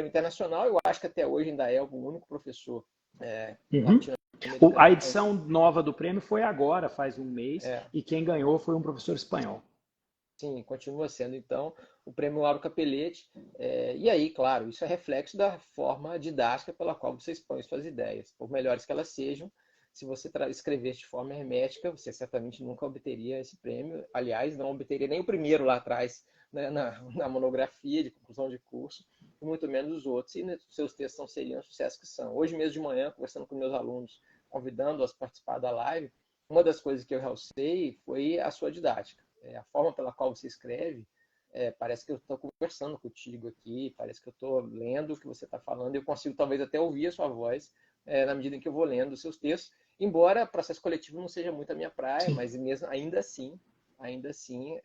internacional. Eu acho que até hoje ainda é o único professor Uhum. A latino-americano. edição nova do prêmio foi agora, faz um mês, e quem ganhou foi um professor espanhol. Sim, continua sendo, então, o prêmio Lauro Capelletti. E aí, claro, isso é reflexo da forma didática pela qual você expõe suas ideias. Por melhores que elas sejam, se você escrever de forma hermética, você certamente nunca obteria esse prêmio. Aliás, não obteria nem o primeiro lá atrás, né, na monografia de conclusão de curso, e muito menos os outros. E seus textos não seriam o sucesso que são. Hoje mesmo de manhã, conversando com meus alunos, convidando-os a participar da live, uma das coisas que eu realcei foi a sua didática. A forma pela qual você escreve, parece que eu estou conversando contigo aqui, parece que eu estou lendo o que você está falando, e eu consigo talvez até ouvir a sua voz na medida em que eu vou lendo os seus textos, embora processo coletivo não seja muito a minha praia, mas mesmo ainda assim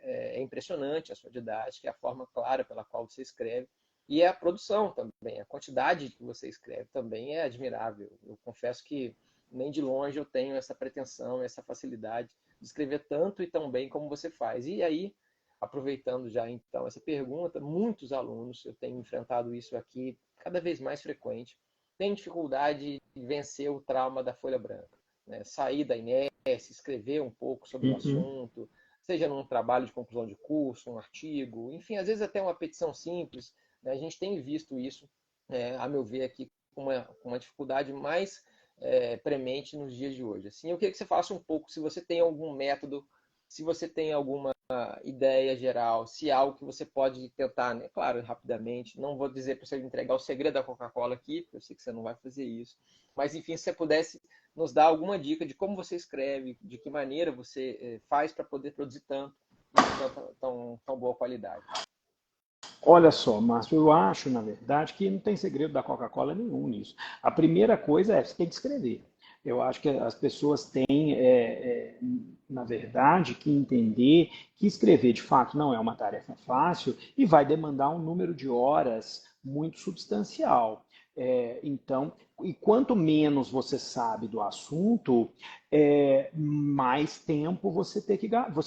é impressionante a sua didática, a forma clara pela qual você escreve, e a produção também, a quantidade que você escreve também é admirável. Eu confesso que nem de longe eu tenho essa pretensão, essa facilidade de escrever tanto e tão bem como você faz. E aí, aproveitando já então essa pergunta, muitos alunos, eu tenho enfrentado isso aqui cada vez mais frequente, têm dificuldade de vencer o trauma da folha branca. Né? Sair da inércia, escrever um pouco sobre o assunto, seja num trabalho de conclusão de curso, um artigo, enfim, às vezes até uma petição simples. Né? A gente tem visto isso, a meu ver, aqui com uma dificuldade mais premente nos dias de hoje. Assim, eu queria que você falasse um pouco se você tem algum método, se você tem alguma ideia geral, se há algo que você pode tentar, né? Claro, rapidamente. Não vou dizer para você entregar o segredo da Coca-Cola aqui, porque eu sei que você não vai fazer isso. Mas, enfim, se você pudesse nos dar alguma dica de como você escreve, de que maneira você faz para poder produzir tanto e de tão boa qualidade. Olha só, Márcio, eu acho, na verdade, que não tem segredo da Coca-Cola nenhum nisso. A primeira coisa é, você tem que escrever. Eu acho que as pessoas têm, na verdade, que entender que escrever, de fato, não é uma tarefa fácil e vai demandar um número de horas muito substancial. Então, e quanto menos você sabe do assunto, mais tempo você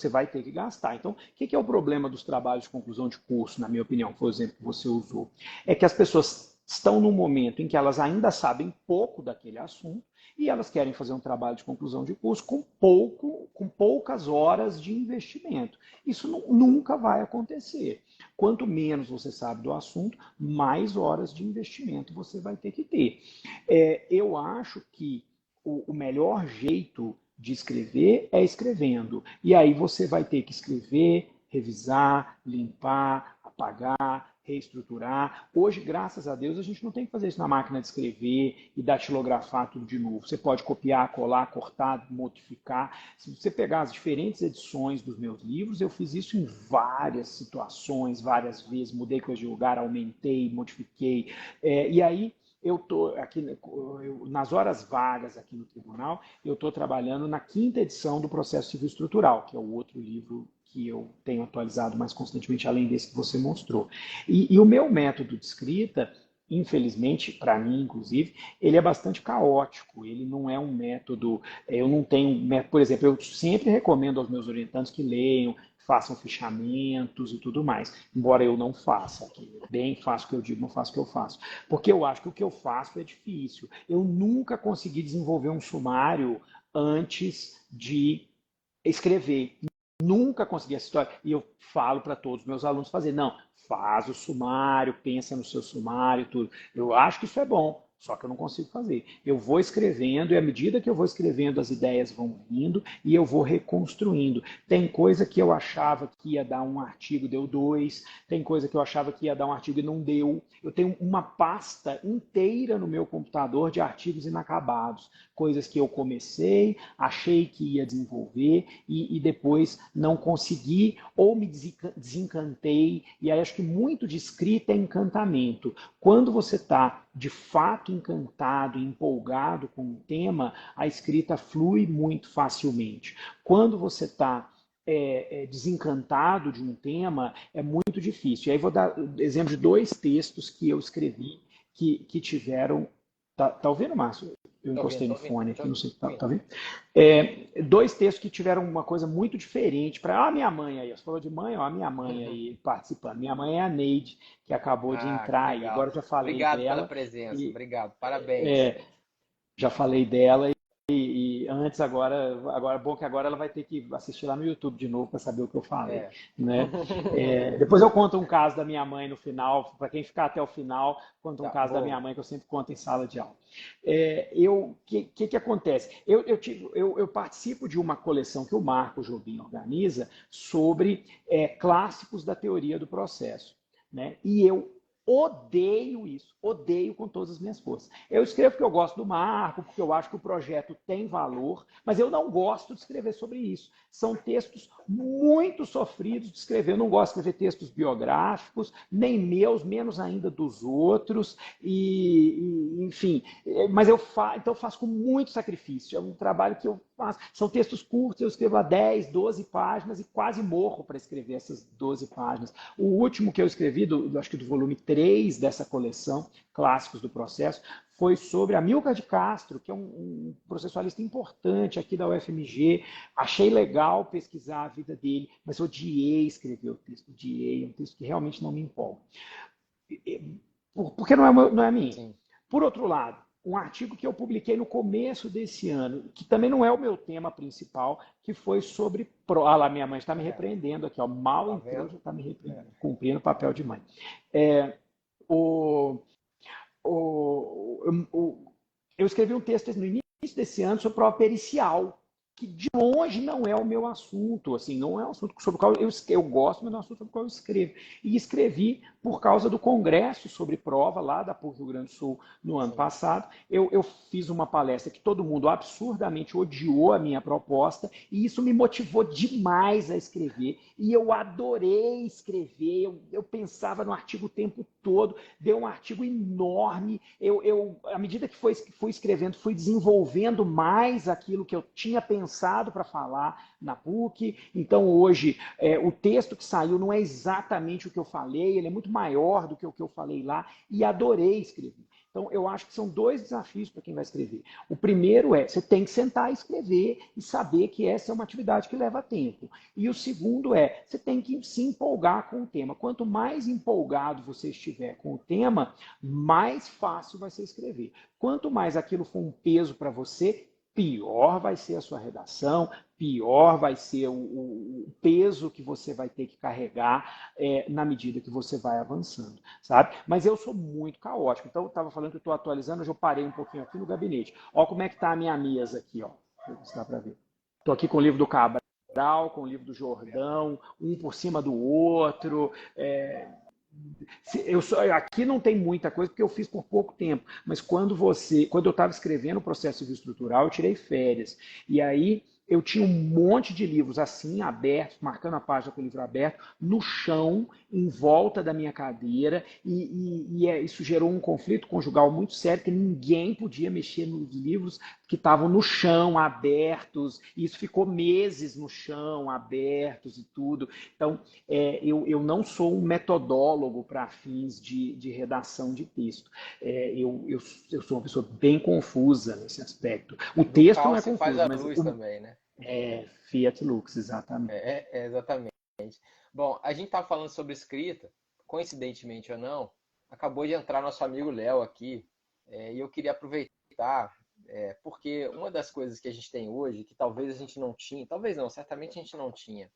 vai ter que gastar. Então, o que é o problema dos trabalhos de conclusão de curso, na minha opinião, que foi o exemplo que você usou? É que as pessoas estão num momento em que elas ainda sabem pouco daquele assunto e elas querem fazer um trabalho de conclusão de curso com poucas horas de investimento. Isso nunca vai acontecer. Quanto menos você sabe do assunto, mais horas de investimento você vai ter que ter. Eu acho que o melhor jeito de escrever é escrevendo. E aí você vai ter que escrever, revisar, limpar, apagar, reestruturar. Hoje, graças a Deus, a gente não tem que fazer isso na máquina de escrever e datilografar tudo de novo. Você pode copiar, colar, cortar, modificar. Se você pegar as diferentes edições dos meus livros, eu fiz isso em várias situações, várias vezes. Mudei coisa de lugar, aumentei, modifiquei. E aí, eu estou aqui nas horas vagas aqui no tribunal, eu estou trabalhando na 5ª edição do Processo Civil Estrutural, que é o outro livro que eu tenho atualizado mais constantemente, além desse que você mostrou. E o meu método de escrita infelizmente, para mim, inclusive, ele é bastante caótico. Ele não é um método. Eu não tenho um método, por exemplo, eu sempre recomendo aos meus orientandos que leiam, façam fichamentos e tudo mais. Embora eu não faça, que bem faço o que eu digo, não faço o que eu faço. Porque eu acho que o que eu faço é difícil. Eu nunca consegui desenvolver um sumário antes de escrever. Nunca consegui essa história. E eu falo para todos os meus alunos fazer. Não, faz o sumário, pensa no seu sumário, tudo. Eu acho que isso é bom, só que eu não consigo fazer. Eu vou escrevendo e à medida que eu vou escrevendo, as ideias vão vindo e eu vou reconstruindo. Tem coisa que eu achava que ia dar um artigo, deu dois. Tem coisa que eu achava que ia dar um artigo e não deu. Eu tenho uma pasta inteira no meu computador de artigos inacabados. Coisas que eu comecei, achei que ia desenvolver e depois não consegui ou me desencantei. E aí acho que muito de escrita é encantamento. Quando você está de fato encantado, empolgado com o tema, a escrita flui muito facilmente. Quando você está desencantado de um tema, é muito difícil. E aí vou dar exemplo de dois textos que eu escrevi que tiveram. Tá ouvindo, Márcio? Eu encostei no fone aqui, não sei se tá vendo. Dois textos que tiveram uma coisa muito diferente. A minha mãe aí, você falou de mãe, ó, a minha mãe aí participando. Minha mãe é a Neide, que acabou de entrar e agora eu já falei Obrigado dela. pela presença, obrigado, parabéns. Já falei dela e antes agora é bom que agora ela vai ter que assistir lá no YouTube de novo para saber o que eu falei, né? Depois eu conto um caso da minha mãe no final, para quem ficar até o final, conto um caso da minha mãe que eu sempre conto em sala de aula. Que acontece? Eu participo de uma coleção que o Marco Jobim organiza sobre clássicos da teoria do processo, né? E eu odeio isso, odeio com todas as minhas forças. Eu escrevo porque eu gosto do Marco, porque eu acho que o projeto tem valor, mas eu não gosto de escrever sobre isso. São textos muito sofridos de escrever. Eu não gosto de escrever textos biográficos, nem meus, menos ainda dos outros, enfim. Mas então eu faço com muito sacrifício. É um trabalho que eu faço. São textos curtos, eu escrevo a 10, 12 páginas e quase morro para escrever essas 12 páginas. O último que eu escrevi, acho que do volume 3 dessa coleção, Clássicos do Processo, foi sobre Amílcar de Castro, que é um processualista importante aqui da UFMG. Achei legal pesquisar a vida dele, mas odiei escrever o texto, odiei, é um texto que realmente não me empolga. Porque não é minha. Sim. Por outro lado, um artigo que eu publiquei no começo desse ano, que também não é o meu tema principal, que foi sobre... Ah lá, minha mãe está me repreendendo aqui, ó, mal entrou, já está me repreendendo, cumprindo o papel de mãe. Eu escrevi um texto no início desse ano sobre prova pericial, que de longe não é o meu assunto, assim, não é um assunto sobre o qual eu gosto, mas não é um assunto sobre o qual eu escrevo. E escrevi por causa do congresso sobre prova lá da PUC Rio Grande do Sul no ano passado. Eu fiz uma palestra que todo mundo absurdamente odiou a minha proposta e isso me motivou demais a escrever. E eu adorei escrever, eu pensava no artigo o tempo todo, deu um artigo enorme. À medida que fui escrevendo, fui desenvolvendo mais aquilo que eu tinha pensado para falar na PUC. Então, hoje, o texto que saiu não é exatamente o que eu falei, ele é muito maior do que o que eu falei lá, e adorei escrever. Então, eu acho que são dois desafios para quem vai escrever. O primeiro você tem que sentar e escrever e saber que essa é uma atividade que leva tempo. E o segundo você tem que se empolgar com o tema. Quanto mais empolgado você estiver com o tema, mais fácil vai ser escrever. Quanto mais aquilo for um peso para você, pior vai ser a sua redação, pior vai ser o peso que você vai ter que carregar na medida que você vai avançando, sabe? Mas eu sou muito caótico, então eu estava falando que eu estou atualizando, hoje eu parei um pouquinho aqui no gabinete. Olha como é que está a minha mesa aqui, ó. Se dá para ver. Estou aqui com o livro do Cabral, com o livro do Jordão, um por cima do outro. Aqui não tem muita coisa porque eu fiz por pouco tempo, mas quando eu estava escrevendo o processo civil estrutural, eu tirei férias. E aí eu tinha um monte de livros assim, abertos, marcando a página com o livro aberto, no chão, em volta da minha cadeira, isso gerou um conflito conjugal muito sério, que ninguém podia mexer nos livros que estavam no chão, abertos, e isso ficou meses no chão, abertos e tudo. Então, eu não sou um metodólogo para fins de redação de texto. Eu sou uma pessoa bem confusa nesse aspecto. O Do texto não caos é se faz confuso, a mas luz também, né? Fiat Lux, exatamente. Exatamente. Bom, a gente estava falando sobre escrita, coincidentemente ou não, acabou de entrar nosso amigo Léo aqui, e eu queria aproveitar, porque uma das coisas que a gente tem hoje, que talvez a gente não tinha, talvez não, certamente a gente não tinha,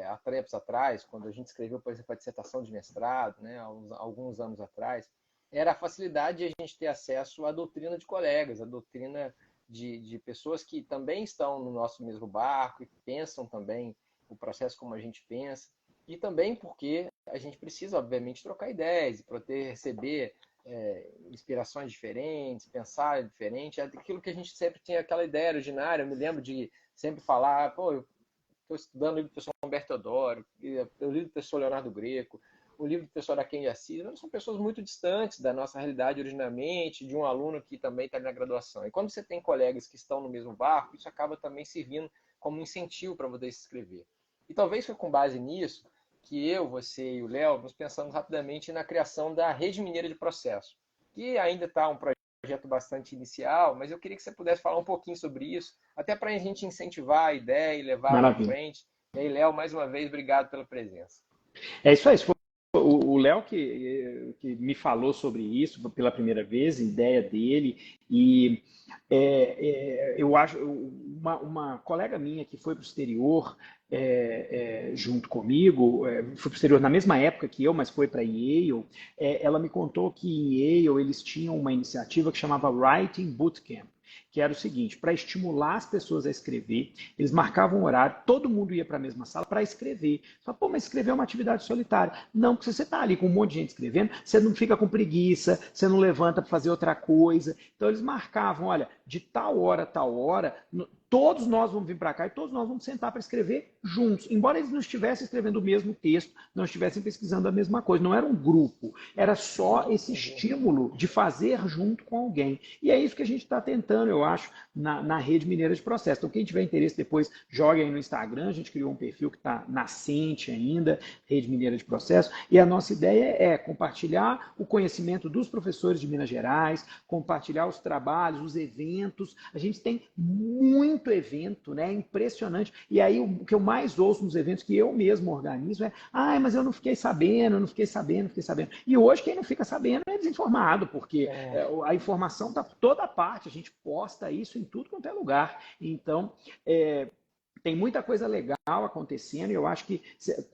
há tempos atrás, quando a gente escreveu, por exemplo, a dissertação de mestrado, né, alguns anos atrás, era a facilidade de a gente ter acesso à doutrina de colegas, à doutrina de pessoas que também estão no nosso mesmo barco e pensam também o processo como a gente pensa, e também porque a gente precisa, obviamente, trocar ideias, poder receber inspirações diferentes, pensar diferente, é aquilo que a gente sempre tinha aquela ideia originária. Eu me lembro de sempre falar, pô, eu estou estudando o livro do professor Humberto Teodoro, o livro do professor Leonardo Greco, o livro do professor Araquém de Assis, são pessoas muito distantes da nossa realidade originalmente, de um aluno que também está na graduação. E quando você tem colegas que estão no mesmo barco, isso acaba também servindo como incentivo para você escrever. E talvez foi com base nisso que eu, você e o Léo nos pensamos rapidamente na criação da Rede Mineira de Processo, que ainda está um projeto bastante inicial, mas eu queria que você pudesse falar um pouquinho sobre isso, até para a gente incentivar a ideia e levar para Maravilha. frente. E aí, Léo, mais uma vez, obrigado pela presença. É isso aí. O Léo que me falou sobre isso pela primeira vez, ideia dele, e eu acho, uma colega minha que foi para o exterior junto comigo, foi para o exterior na mesma época que eu, mas foi para Yale, ela me contou que em Yale eles tinham uma iniciativa que chamava Writing Bootcamp, que era o seguinte: para estimular as pessoas a escrever, eles marcavam um horário, todo mundo ia para a mesma sala para escrever. Só, pô, mas escrever é uma atividade solitária. Não, porque você está ali com um monte de gente escrevendo, você não fica com preguiça, você não levanta para fazer outra coisa. Então eles marcavam, olha, de tal hora a tal hora, todos nós vamos vir para cá e todos nós vamos sentar para escrever juntos. Embora eles não estivessem escrevendo o mesmo texto, não estivessem pesquisando a mesma coisa, não era um grupo, era só esse estímulo de fazer junto com alguém. E é isso que a gente está tentando, eu acho, na Rede Mineira de Processo. Então, quem tiver interesse depois, jogue aí no Instagram, a gente criou um perfil que está nascente ainda, Rede Mineira de Processo, e a nossa ideia é compartilhar o conhecimento dos professores de Minas Gerais, compartilhar os trabalhos, os eventos. A gente tem muito evento, né? É impressionante. E aí o que eu mais ouço nos eventos que eu mesmo organizo é: mas eu não fiquei sabendo, eu não fiquei sabendo, não fiquei sabendo. E hoje quem não fica sabendo é desinformado, porque a informação está por toda parte, a gente posta isso em tudo quanto é lugar. Então, tem muita coisa legal acontecendo, e eu acho que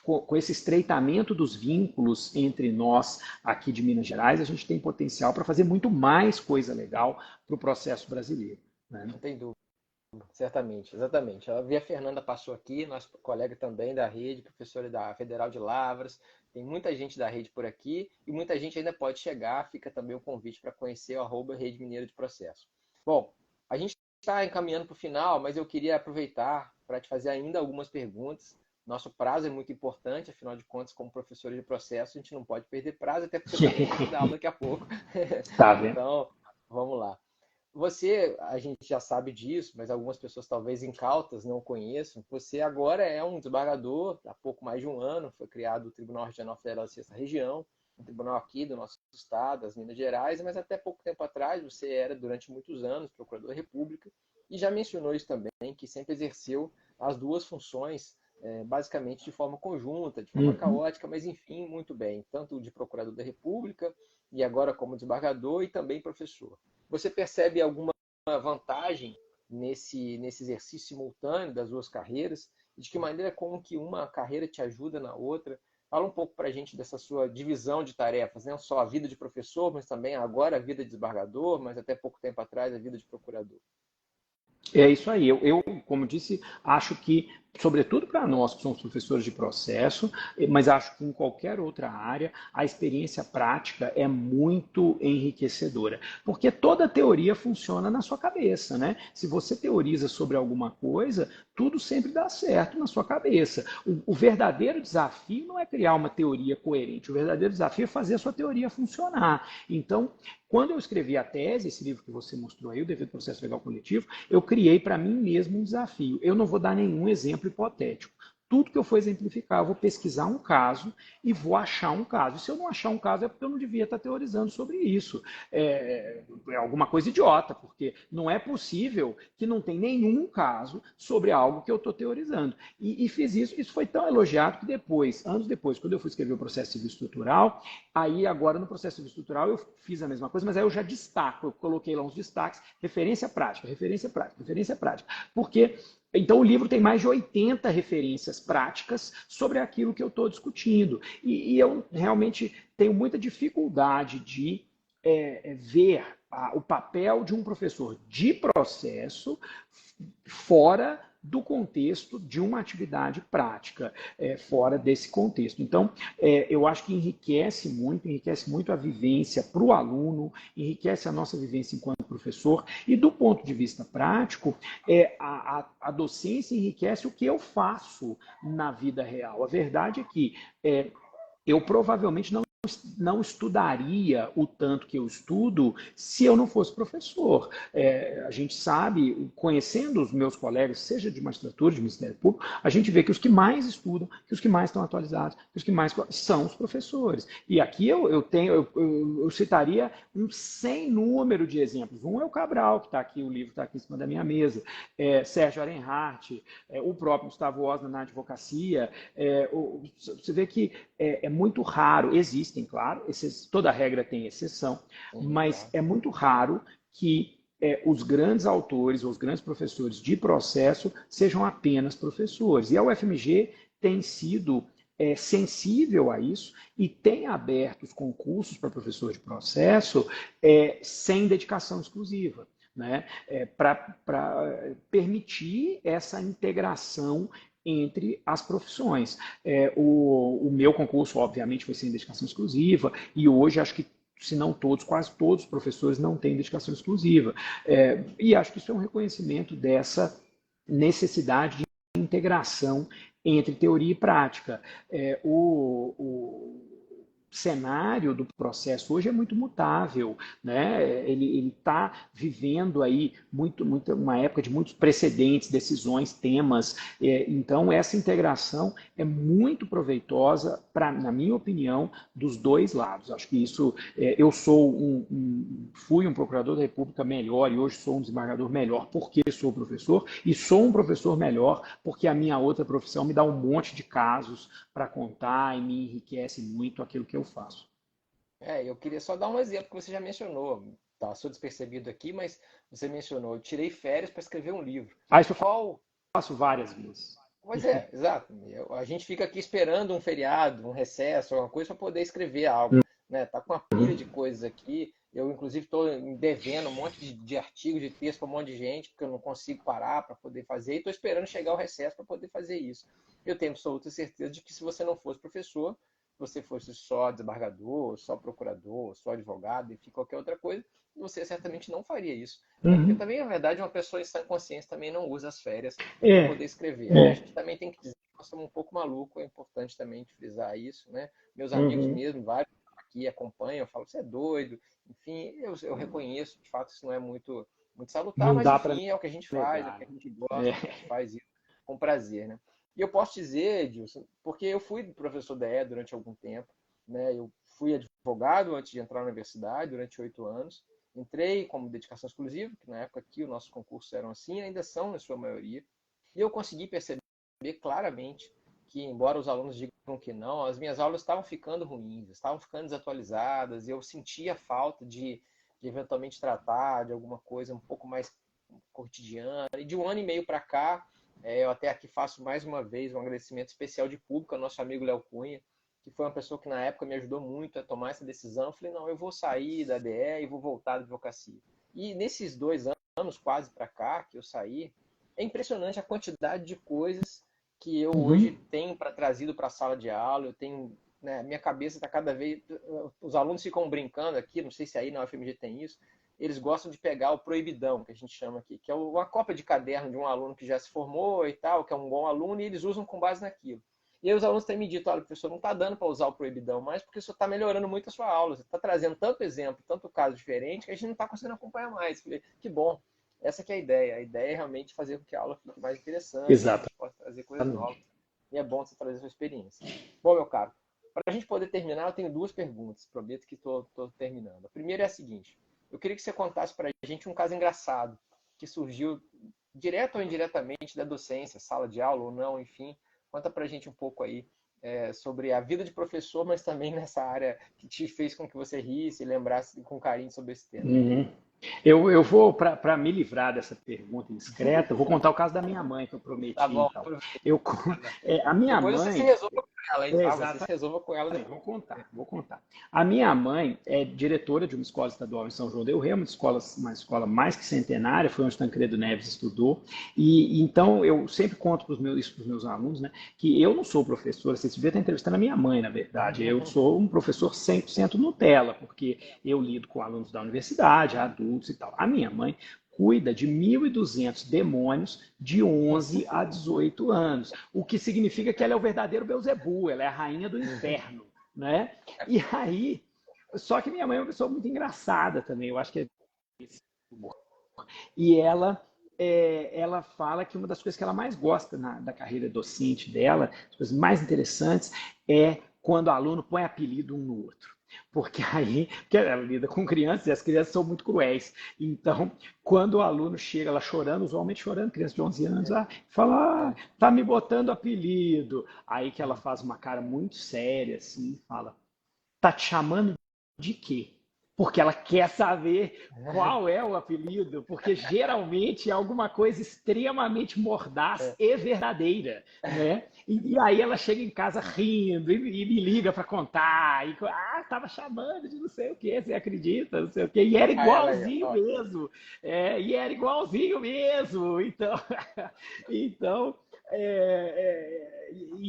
com esse estreitamento dos vínculos entre nós aqui de Minas Gerais, a gente tem potencial para fazer muito mais coisa legal para o processo brasileiro. Né? Não tem dúvida. Certamente, exatamente. Eu vi a Fernanda passou aqui, nossa colega também da rede, professora da Federal de Lavras. Tem muita gente da rede por aqui e muita gente ainda pode chegar. Fica também o convite para conhecer o @Rede Mineira de Processo. Bom, a gente está encaminhando para o final, mas eu queria aproveitar para te fazer ainda algumas perguntas. Nosso prazo é muito importante, afinal de contas, como professor de processo, a gente não pode perder prazo, até porque também tem que dar aula daqui a pouco. Tá vendo? Então, vamos lá. Você, a gente já sabe disso, mas algumas pessoas talvez incautas não conheçam. Você agora é um desembargador, há pouco mais de um ano, foi criado o Tribunal Regional Federal da Sexta Região, um tribunal aqui do nosso estado, das Minas Gerais, mas até pouco tempo atrás você era, durante muitos anos, procurador da República, e já mencionou isso também, que sempre exerceu as duas funções, basicamente de forma conjunta, de forma caótica, mas enfim, muito bem, tanto de procurador da República, e agora como desembargador, e também professor. Você percebe alguma vantagem nesse exercício simultâneo das duas carreiras? De que maneira como que uma carreira te ajuda na outra? Fala um pouco para a gente dessa sua divisão de tarefas, não só a vida de professor, mas também agora a vida de desembargador, mas até pouco tempo atrás a vida de procurador. É isso aí. Eu, como disse, acho que sobretudo para nós que somos professores de processo, mas acho que em qualquer outra área, a experiência prática é muito enriquecedora, porque toda teoria funciona na sua cabeça, né? Se você teoriza sobre alguma coisa, tudo sempre dá certo na sua cabeça. O verdadeiro desafio não é criar uma teoria coerente, o verdadeiro desafio é fazer a sua teoria funcionar. Então, quando eu escrevi a tese, esse livro que você mostrou aí, o Devido Processo Legal Coletivo, eu criei para mim mesmo um desafio. Eu não vou dar nenhum exemplo hipotético. Tudo que eu for exemplificar, eu vou pesquisar um caso e vou achar um caso. E se eu não achar um caso, é porque eu não devia estar teorizando sobre isso. É alguma coisa idiota, porque não é possível que não tem nenhum caso sobre algo que eu estou teorizando. E fiz isso, isso foi tão elogiado que depois, anos depois, quando eu fui escrever o processo civil estrutural, aí agora no processo civil estrutural eu fiz a mesma coisa, mas aí eu já destaco, eu coloquei lá uns destaques, referência prática, referência prática, referência prática. Porque então, o livro tem mais de 80 referências práticas sobre aquilo que eu estou discutindo. E eu realmente tenho muita dificuldade de ver o papel de um professor de processo fora do contexto de uma atividade prática, fora desse contexto. Então, eu acho que enriquece muito a vivência para o aluno, enriquece a nossa vivência enquanto professor, e do ponto de vista prático, a docência enriquece o que eu faço na vida real. A verdade é que eu provavelmente não estudaria o tanto que eu estudo se eu não fosse professor. A gente sabe, conhecendo os meus colegas, seja de magistratura, de Ministério Público, a gente vê que os que mais estudam, que os que mais estão atualizados, que os que mais são os professores. E aqui eu citaria um sem número de exemplos. Um é o Cabral, que está aqui, o livro está aqui em cima da minha mesa, Sérgio Arenhart, o próprio Gustavo Osna na advocacia. Você vê que é muito raro, existem, claro, toda regra tem exceção, mas é muito raro que os grandes autores ou os grandes professores de processo sejam apenas professores. E a UFMG tem sido sensível a isso e tem aberto os concursos para professor de processo sem dedicação exclusiva, né? Para permitir essa integração entre as profissões. O meu concurso, obviamente, foi sem dedicação exclusiva, e hoje acho que, se não todos, quase todos os professores não têm dedicação exclusiva. E acho que isso é um reconhecimento dessa necessidade de integração entre teoria e prática. O cenário do processo hoje é muito mutável, né? Ele está vivendo aí uma época de muitos precedentes, decisões, temas. Então essa integração é muito proveitosa na minha opinião, dos dois lados. Acho que isso eu fui um procurador da República melhor e hoje sou um desembargador melhor porque sou professor e sou um professor melhor porque a minha outra profissão me dá um monte de casos para contar e me enriquece muito aquilo que eu faço. Eu queria só dar um exemplo que você já mencionou. Passou despercebido aqui, mas você mencionou. Eu tirei férias para escrever um livro. Isso eu Qual? faço várias vezes. Pois é, exato. A gente fica aqui esperando um feriado, um recesso, alguma coisa para poder escrever algo, né? Tá com uma pilha de coisas aqui. Eu, inclusive, estou devendo um monte de artigos, de texto para um monte de gente, porque eu não consigo parar para poder fazer, e estou esperando chegar o recesso para poder fazer isso. Eu tenho absoluta certeza de que se você não fosse professor, se você fosse só desembargador, só procurador, só advogado, enfim, qualquer outra coisa, você certamente não faria isso. Né? Porque também, na verdade, uma pessoa em sã consciência também não usa as férias para poder escrever. Né? A gente também tem que dizer que nós somos um pouco malucos, é importante também frisar isso. Né? Meus amigos mesmo, vários aqui acompanham, falam, você é doido. Enfim, eu reconheço, de fato, isso não é muito salutar, Não mas dá para enfim, é o que a gente faz, é o negar. que a gente gosta, a gente faz isso com prazer. Né? E eu posso dizer, Edilson, porque eu fui professor da E durante algum tempo, né? Eu fui advogado antes de entrar na universidade, durante 8 anos. Entrei como dedicação exclusiva, que na época aqui os nossos concursos eram assim, ainda são na sua maioria. E eu consegui perceber claramente que, embora os alunos digam que não, as minhas aulas estavam ficando ruins, estavam ficando desatualizadas, e eu sentia falta de eventualmente tratar de alguma coisa um pouco mais cotidiana. E de um ano e meio para cá, eu até aqui faço mais uma vez um agradecimento especial de público ao nosso amigo Léo Cunha, que foi uma pessoa que na época me ajudou muito a tomar essa decisão. Eu falei, não, eu vou sair da DE e vou voltar da advocacia. E nesses 2 anos quase para cá que eu saí, é impressionante a quantidade de coisas que eu hoje tenho trazido para a sala de aula. Eu tenho, né, minha cabeça está cada vez... Os alunos ficam brincando aqui, não sei se aí na UFMG tem isso, eles gostam de pegar o proibidão, que a gente chama aqui, que é uma cópia de caderno de um aluno que já se formou e tal, que é um bom aluno, e eles usam com base naquilo. E aí os alunos têm me dito, olha, professor, não está dando para usar o proibidão mais, porque o senhor está melhorando muito a sua aula, você está trazendo tanto exemplo, tanto caso diferente, que a gente não está conseguindo acompanhar mais. Falei, que bom, essa que é a ideia. A ideia é realmente fazer com que a aula fique mais interessante, que a Exatamente. gente possa trazer coisas novas. E é bom você trazer a sua experiência. Bom, meu caro, para a gente poder terminar, eu tenho duas perguntas, prometo que estou terminando. A primeira é a seguinte, eu queria que você contasse para a gente um caso engraçado, que surgiu direto ou indiretamente da docência, sala de aula ou não, enfim. Conta para a gente um pouco aí sobre a vida de professor, mas também nessa área que te fez com que você risse e lembrasse com carinho sobre esse tema. Uhum. Eu vou, para me livrar dessa pergunta indiscreta, eu vou contar o caso da minha mãe, que eu Tá prometi. bom, Então. A minha depois você se mãe. resolva com ela, hein? Tá? Você se Exatamente. resolva com ela depois. Vou contar. A minha mãe é diretora de uma escola estadual em São João del Rei, uma escola mais que centenária, foi onde Tancredo Neves estudou. E então eu sempre conto isso para os meus alunos, né, que eu não sou professor, você devia estar entrevistando a minha mãe, na verdade. Eu sou um professor 100% Nutella, porque eu lido com alunos da universidade, adultos e tal. A minha mãe cuida de 1.200 demônios de 11 a 18 anos, o que significa que ela é o verdadeiro Beelzebub, ela é a rainha do inferno, né? E aí, só que minha mãe é uma pessoa muito engraçada também, eu acho que é e ela fala que uma das coisas que ela mais gosta da carreira docente dela, as coisas mais interessantes, é quando o aluno põe apelido um no outro. Porque aí, porque ela lida com crianças e as crianças são muito cruéis. Então, quando o aluno chega lá chorando, usualmente chorando, criança de 11 anos, fala, tá me botando apelido. Aí que ela faz uma cara muito séria, assim, fala, tá te chamando de quê? Porque ela quer saber qual é o apelido, porque geralmente é alguma coisa extremamente mordaz e verdadeira, né? E aí ela chega em casa rindo e me liga para contar, tava chamando de não sei o que, você acredita, não sei o que, e era igualzinho mesmo, e era igualzinho mesmo, então e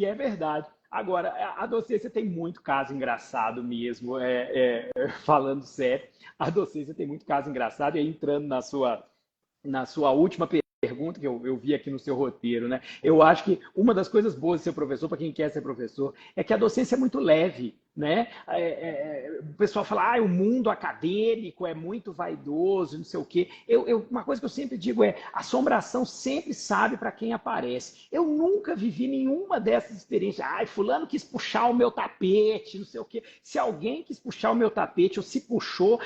é verdade. Agora, a docência tem muito caso engraçado mesmo, falando sério, a docência tem muito caso engraçado, e aí entrando na sua última pergunta que eu vi aqui no seu roteiro, né? Eu acho que uma das coisas boas de ser professor, para quem quer ser professor, é que a docência é muito leve, né? O pessoal fala, o mundo acadêmico é muito vaidoso, não sei o quê. Uma coisa que eu sempre digo é, a assombração sempre sabe para quem aparece. Eu nunca vivi nenhuma dessas experiências. Fulano quis puxar o meu tapete, não sei o quê. Se alguém quis puxar o meu tapete ou se puxou,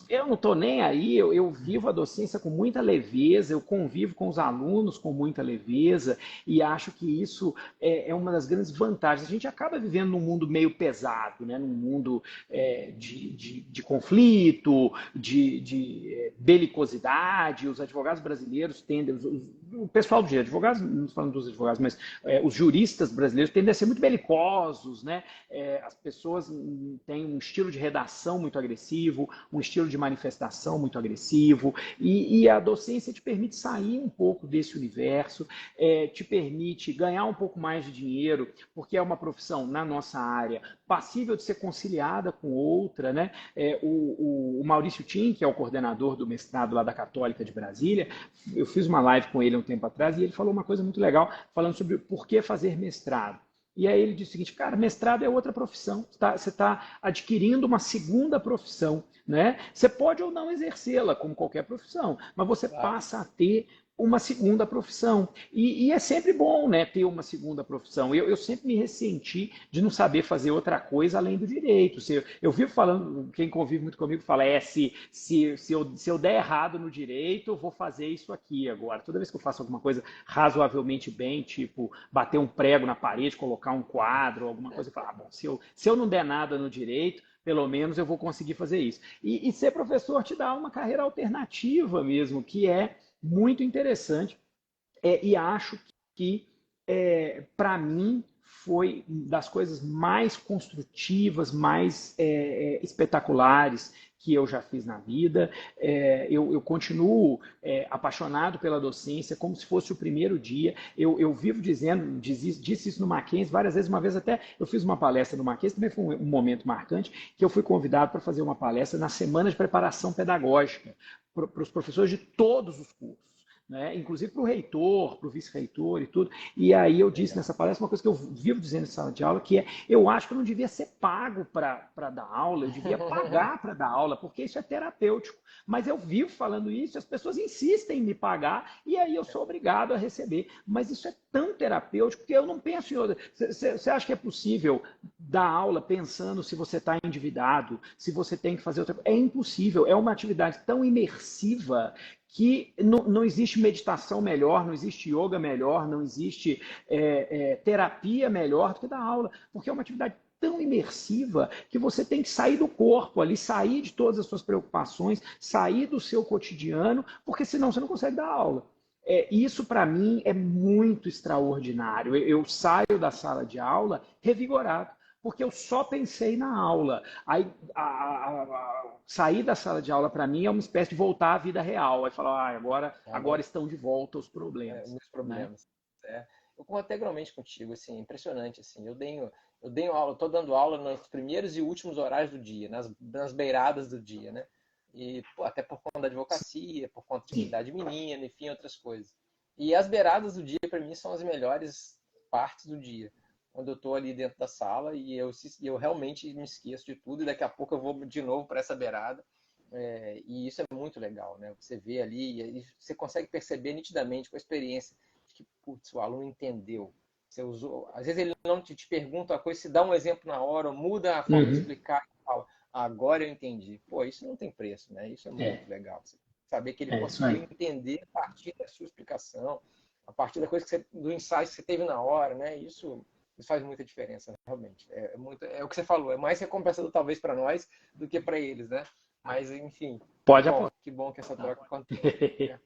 eu não estou nem aí, eu vivo a docência com muita leveza, eu convivo com os alunos com muita leveza e acho que isso é uma das grandes vantagens. A gente acaba vivendo num mundo meio pesado, né? Num mundo de conflito, de belicosidade. Os advogados brasileiros tendem, o pessoal do direito, advogados, não estou falando dos advogados, mas os juristas brasileiros tendem a ser muito belicosos, né? As pessoas têm um estilo de redação muito agressivo, um estilo de manifestação muito agressivo, e a docência te permite sair um pouco desse universo, te permite ganhar um pouco mais de dinheiro, porque é uma profissão, na nossa área, passível de ser conciliada com outra, né? O Maurício Tim, que é o coordenador do mestrado lá da Católica de Brasília, eu fiz uma live com ele há um tempo atrás, e ele falou uma coisa muito legal, falando sobre por que fazer mestrado. E aí ele disse o seguinte, cara, mestrado é outra profissão, você está adquirindo uma segunda profissão, né? Você pode ou não exercê-la como qualquer profissão, mas você passa a ter uma segunda profissão. E é sempre bom, né, ter uma segunda profissão. Eu sempre me ressenti de não saber fazer outra coisa além do direito. Eu vivo falando, quem convive muito comigo fala, se eu der errado no direito, eu vou fazer isso aqui agora. Toda vez que eu faço alguma coisa razoavelmente bem, tipo bater um prego na parede, colocar um quadro, alguma coisa, eu falo, bom, se eu não der nada no direito, pelo menos eu vou conseguir fazer isso. E ser professor te dá uma carreira alternativa mesmo, que é muito interessante, e acho que, para mim, foi das coisas mais construtivas, mais espetaculares que eu já fiz na vida. Eu continuo apaixonado pela docência, como se fosse o primeiro dia. Eu vivo dizendo, disse isso no Mackenzie várias vezes. Uma vez até eu fiz uma palestra no Mackenzie, também foi um momento marcante, que eu fui convidado para fazer uma palestra na semana de preparação pedagógica para os professores de todos os cursos, né? Inclusive para o reitor, para o vice-reitor e tudo. E aí eu disse nessa palestra uma coisa que eu vivo dizendo em sala de aula, que eu acho que eu não devia ser pago para dar aula, eu devia pagar para dar aula, porque isso é terapêutico. Mas eu vivo falando isso, as pessoas insistem em me pagar, e aí eu sou obrigado a receber. Mas isso é tão terapêutico que eu não penso em outra. Você acha que é possível dar aula pensando se você está endividado, se você tem que fazer outra coisa? É impossível, é uma atividade tão imersiva que não existe meditação melhor, não existe yoga melhor, não existe terapia melhor do que dar aula, porque é uma atividade tão imersiva que você tem que sair do corpo ali, sair de todas as suas preocupações, sair do seu cotidiano, porque senão você não consegue dar aula. Isso, para mim, é muito extraordinário. Eu saio da sala de aula revigorado, porque eu só pensei na aula. Aí, sair da sala de aula, para mim, é uma espécie de voltar à vida real. Aí falar, agora estão de volta os problemas. Meus problemas. Né? Eu concordo integralmente contigo, assim, impressionante. Assim, eu dei aula, estou dando aula nos primeiros e últimos horários do dia, nas beiradas do dia, né? E até por conta da advocacia, por conta de atividade menina, enfim, outras coisas. E as beiradas do dia, para mim, são as melhores partes do dia. Quando eu estou ali dentro da sala e eu realmente me esqueço de tudo e daqui a pouco eu vou de novo para essa beirada. E isso é muito legal, né? Você vê ali e você consegue perceber nitidamente com a experiência de que, putz, o aluno entendeu. Você usou, às vezes ele não te pergunta a coisa, se dá um exemplo na hora, ou muda a forma de explicar e fala, agora eu entendi. Pô, isso não tem preço, né? Isso é muito legal. Você saber que ele conseguiu entender a partir da sua explicação, a partir da coisa do insight que você teve na hora, né? Isso faz muita diferença, realmente. É o que você falou, é mais recompensador talvez para nós do que para eles, né? Mas, enfim, que bom que essa troca acontece.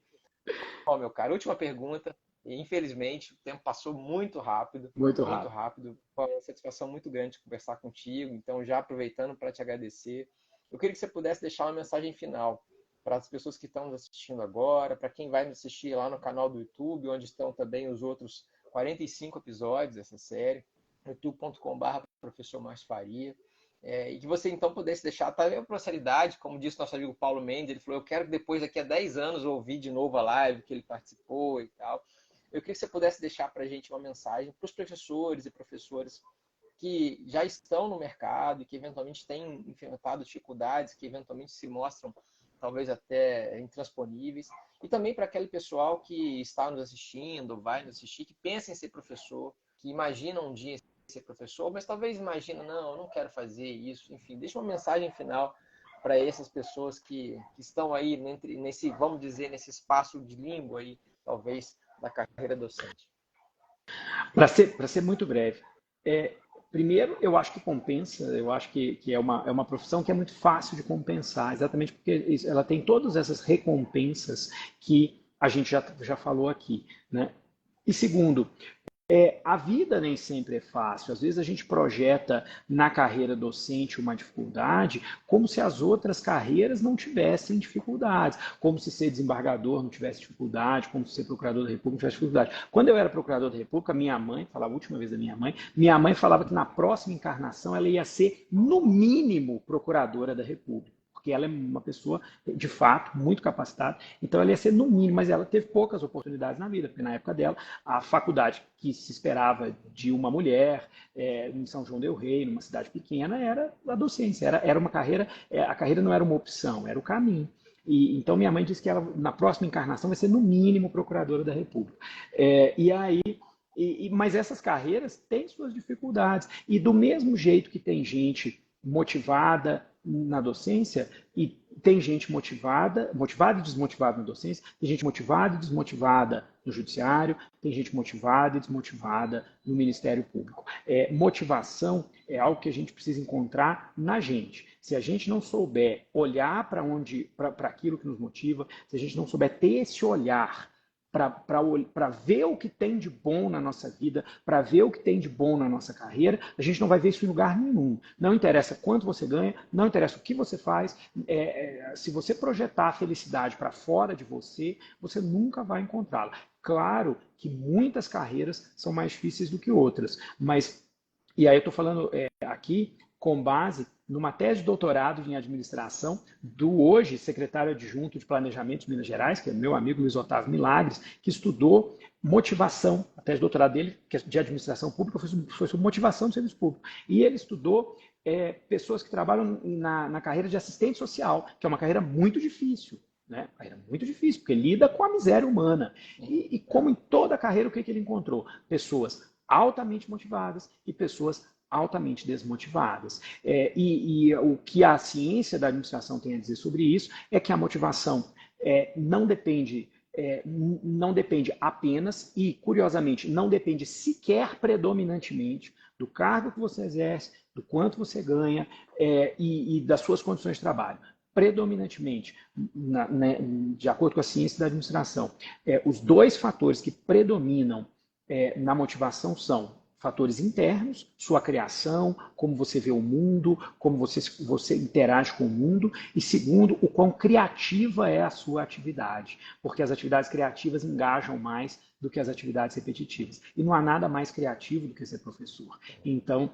Bom, meu caro, última pergunta. E, infelizmente, o tempo passou muito rápido. Muito rápido. Foi uma satisfação muito grande conversar contigo. Então, já aproveitando para te agradecer, eu queria que você pudesse deixar uma mensagem final para as pessoas que estão nos assistindo agora, para quem vai nos assistir lá no canal do YouTube, onde estão também os outros 45 episódios dessa série, youtube.com/, professor Márcio Faria. E que você então pudesse deixar até a posterioridade, como disse nosso amigo Paulo Mendes, ele falou, eu quero que depois, daqui a 10 anos, ouvir de novo a live que ele participou e tal. Eu queria que você pudesse deixar para a gente uma mensagem para os professores e professoras que já estão no mercado e que eventualmente têm enfrentado dificuldades, que eventualmente se mostram talvez até intransponíveis, e também para aquele pessoal que está nos assistindo, vai nos assistir, que pensa em ser professor, que imagina um dia ser professor, mas talvez imagina, não, eu não quero fazer isso, enfim, deixa uma mensagem final para essas pessoas que estão aí nesse, vamos dizer, nesse espaço de limbo aí, talvez, da carreira docente. Para ser muito breve, primeiro, eu acho que compensa, eu acho que é uma profissão que é muito fácil de compensar, exatamente porque ela tem todas essas recompensas que a gente já falou aqui, né? E segundo, a vida nem sempre é fácil. Às vezes a gente projeta na carreira docente uma dificuldade como se as outras carreiras não tivessem dificuldades, como se ser desembargador não tivesse dificuldade, como se ser procurador da República não tivesse dificuldade. Quando eu era procurador da República, minha mãe, falava a última vez da minha mãe falava que na próxima encarnação ela ia ser, no mínimo, procuradora da República. Porque ela é uma pessoa, de fato, muito capacitada, então ela ia ser no mínimo, mas ela teve poucas oportunidades na vida, porque na época dela, a faculdade que se esperava de uma mulher, em São João del Rei, numa cidade pequena, era a docência, era uma carreira, a carreira não era uma opção, era o caminho. Então minha mãe disse que ela, na próxima encarnação, vai ser no mínimo procuradora da República. Mas essas carreiras têm suas dificuldades, e do mesmo jeito que tem gente motivada na docência, e tem gente motivada e desmotivada na docência, tem gente motivada e desmotivada no judiciário, tem gente motivada e desmotivada no Ministério Público. Motivação é algo que a gente precisa encontrar na gente. Se a gente não souber olhar para aquilo que nos motiva, se a gente não souber ter esse olhar para ver o que tem de bom na nossa vida, para ver o que tem de bom na nossa carreira, a gente não vai ver isso em lugar nenhum. Não interessa quanto você ganha, não interessa o que você faz. Se você projetar a felicidade para fora de você, você nunca vai encontrá-la. Claro que muitas carreiras são mais difíceis do que outras, mas, e aí eu estou falando aqui com base numa tese de doutorado em administração do hoje secretário adjunto de Planejamento de Minas Gerais, que é meu amigo Luiz Otávio Milagres, que estudou motivação. A tese de doutorado dele, que é de administração pública, foi sobre motivação do serviço público. E ele estudou pessoas que trabalham na carreira de assistente social, que é uma carreira muito difícil. Né? Carreira muito difícil, porque lida com a miséria humana. E como em toda carreira, o que ele encontrou? Pessoas altamente motivadas e pessoas altamente desmotivadas. E o que a ciência da administração tem a dizer sobre isso é que a motivação não depende apenas e, curiosamente, não depende sequer predominantemente do cargo que você exerce, do quanto você ganha e das suas condições de trabalho. Predominantemente, de acordo com a ciência da administração, os dois fatores que predominam na motivação são fatores internos, sua criação, como você vê o mundo, como você interage com o mundo, e segundo, o quão criativa é a sua atividade, porque as atividades criativas engajam mais do que as atividades repetitivas. E não há nada mais criativo do que ser professor. Então,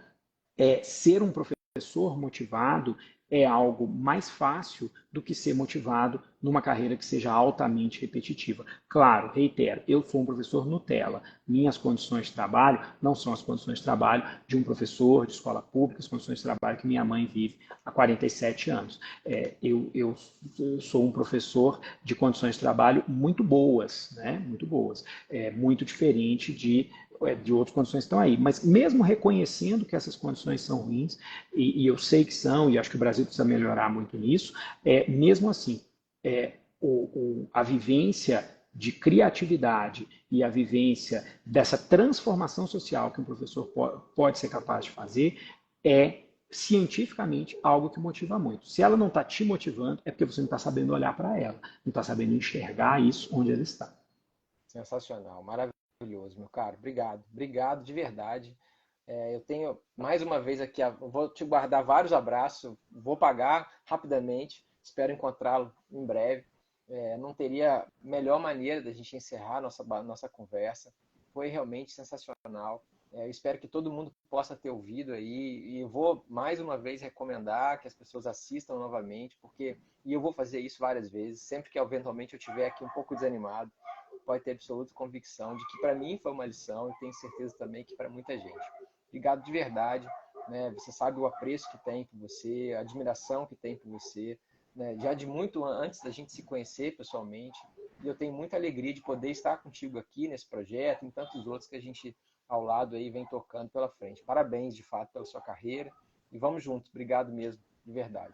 ser um professor motivado é algo mais fácil do que ser motivado numa carreira que seja altamente repetitiva. Claro, reitero, eu sou um professor Nutella. Minhas condições de trabalho não são as condições de trabalho de um professor de escola pública, as condições de trabalho que minha mãe vive há 47 anos. Eu sou um professor de condições de trabalho muito boas, né? Muito boas. Muito diferente de outras condições que estão aí. Mas mesmo reconhecendo que essas condições são ruins, e eu sei que são, e acho que o Brasil precisa melhorar muito nisso, mesmo assim, a vivência de criatividade e a vivência dessa transformação social que um professor pode ser capaz de fazer é cientificamente algo que motiva muito. Se ela não está te motivando, é porque você não está sabendo olhar para ela, não está sabendo enxergar isso onde ela está. Sensacional, maravilhoso, meu caro. Obrigado, obrigado de verdade. Eu tenho, mais uma vez aqui, vou te guardar vários abraços, vou pagar rapidamente, espero encontrá-lo em breve. Não teria melhor maneira da gente encerrar a nossa conversa. Foi realmente sensacional. Espero que todo mundo possa ter ouvido aí. E eu vou, mais uma vez, recomendar que as pessoas assistam novamente, e eu vou fazer isso várias vezes. Sempre que, eventualmente, eu estiver aqui um pouco desanimado, pode ter absoluta convicção de que, para mim, foi uma lição e tenho certeza também que para muita gente. Obrigado de verdade. Né? Você sabe o apreço que tem por você, a admiração que tem por você. Né, já de muito antes da gente se conhecer pessoalmente, e eu tenho muita alegria de poder estar contigo aqui nesse projeto e em tantos outros que a gente ao lado aí vem tocando pela frente. Parabéns, de fato, pela sua carreira e vamos juntos. Obrigado mesmo, de verdade.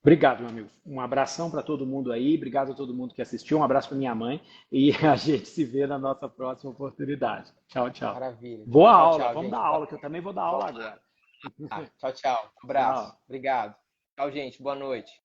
Obrigado, meu amigo. Um abração para todo mundo aí, obrigado a todo mundo que assistiu, um abraço para minha mãe e a gente se vê na nossa próxima oportunidade. Tchau, tchau. Maravilha. Boa Tchau, aula, tchau, vamos gente. dar aula, que eu também vou dar aula agora. Tchau, tchau. Abraço. Tchau. Obrigado. Tchau, gente. Boa noite.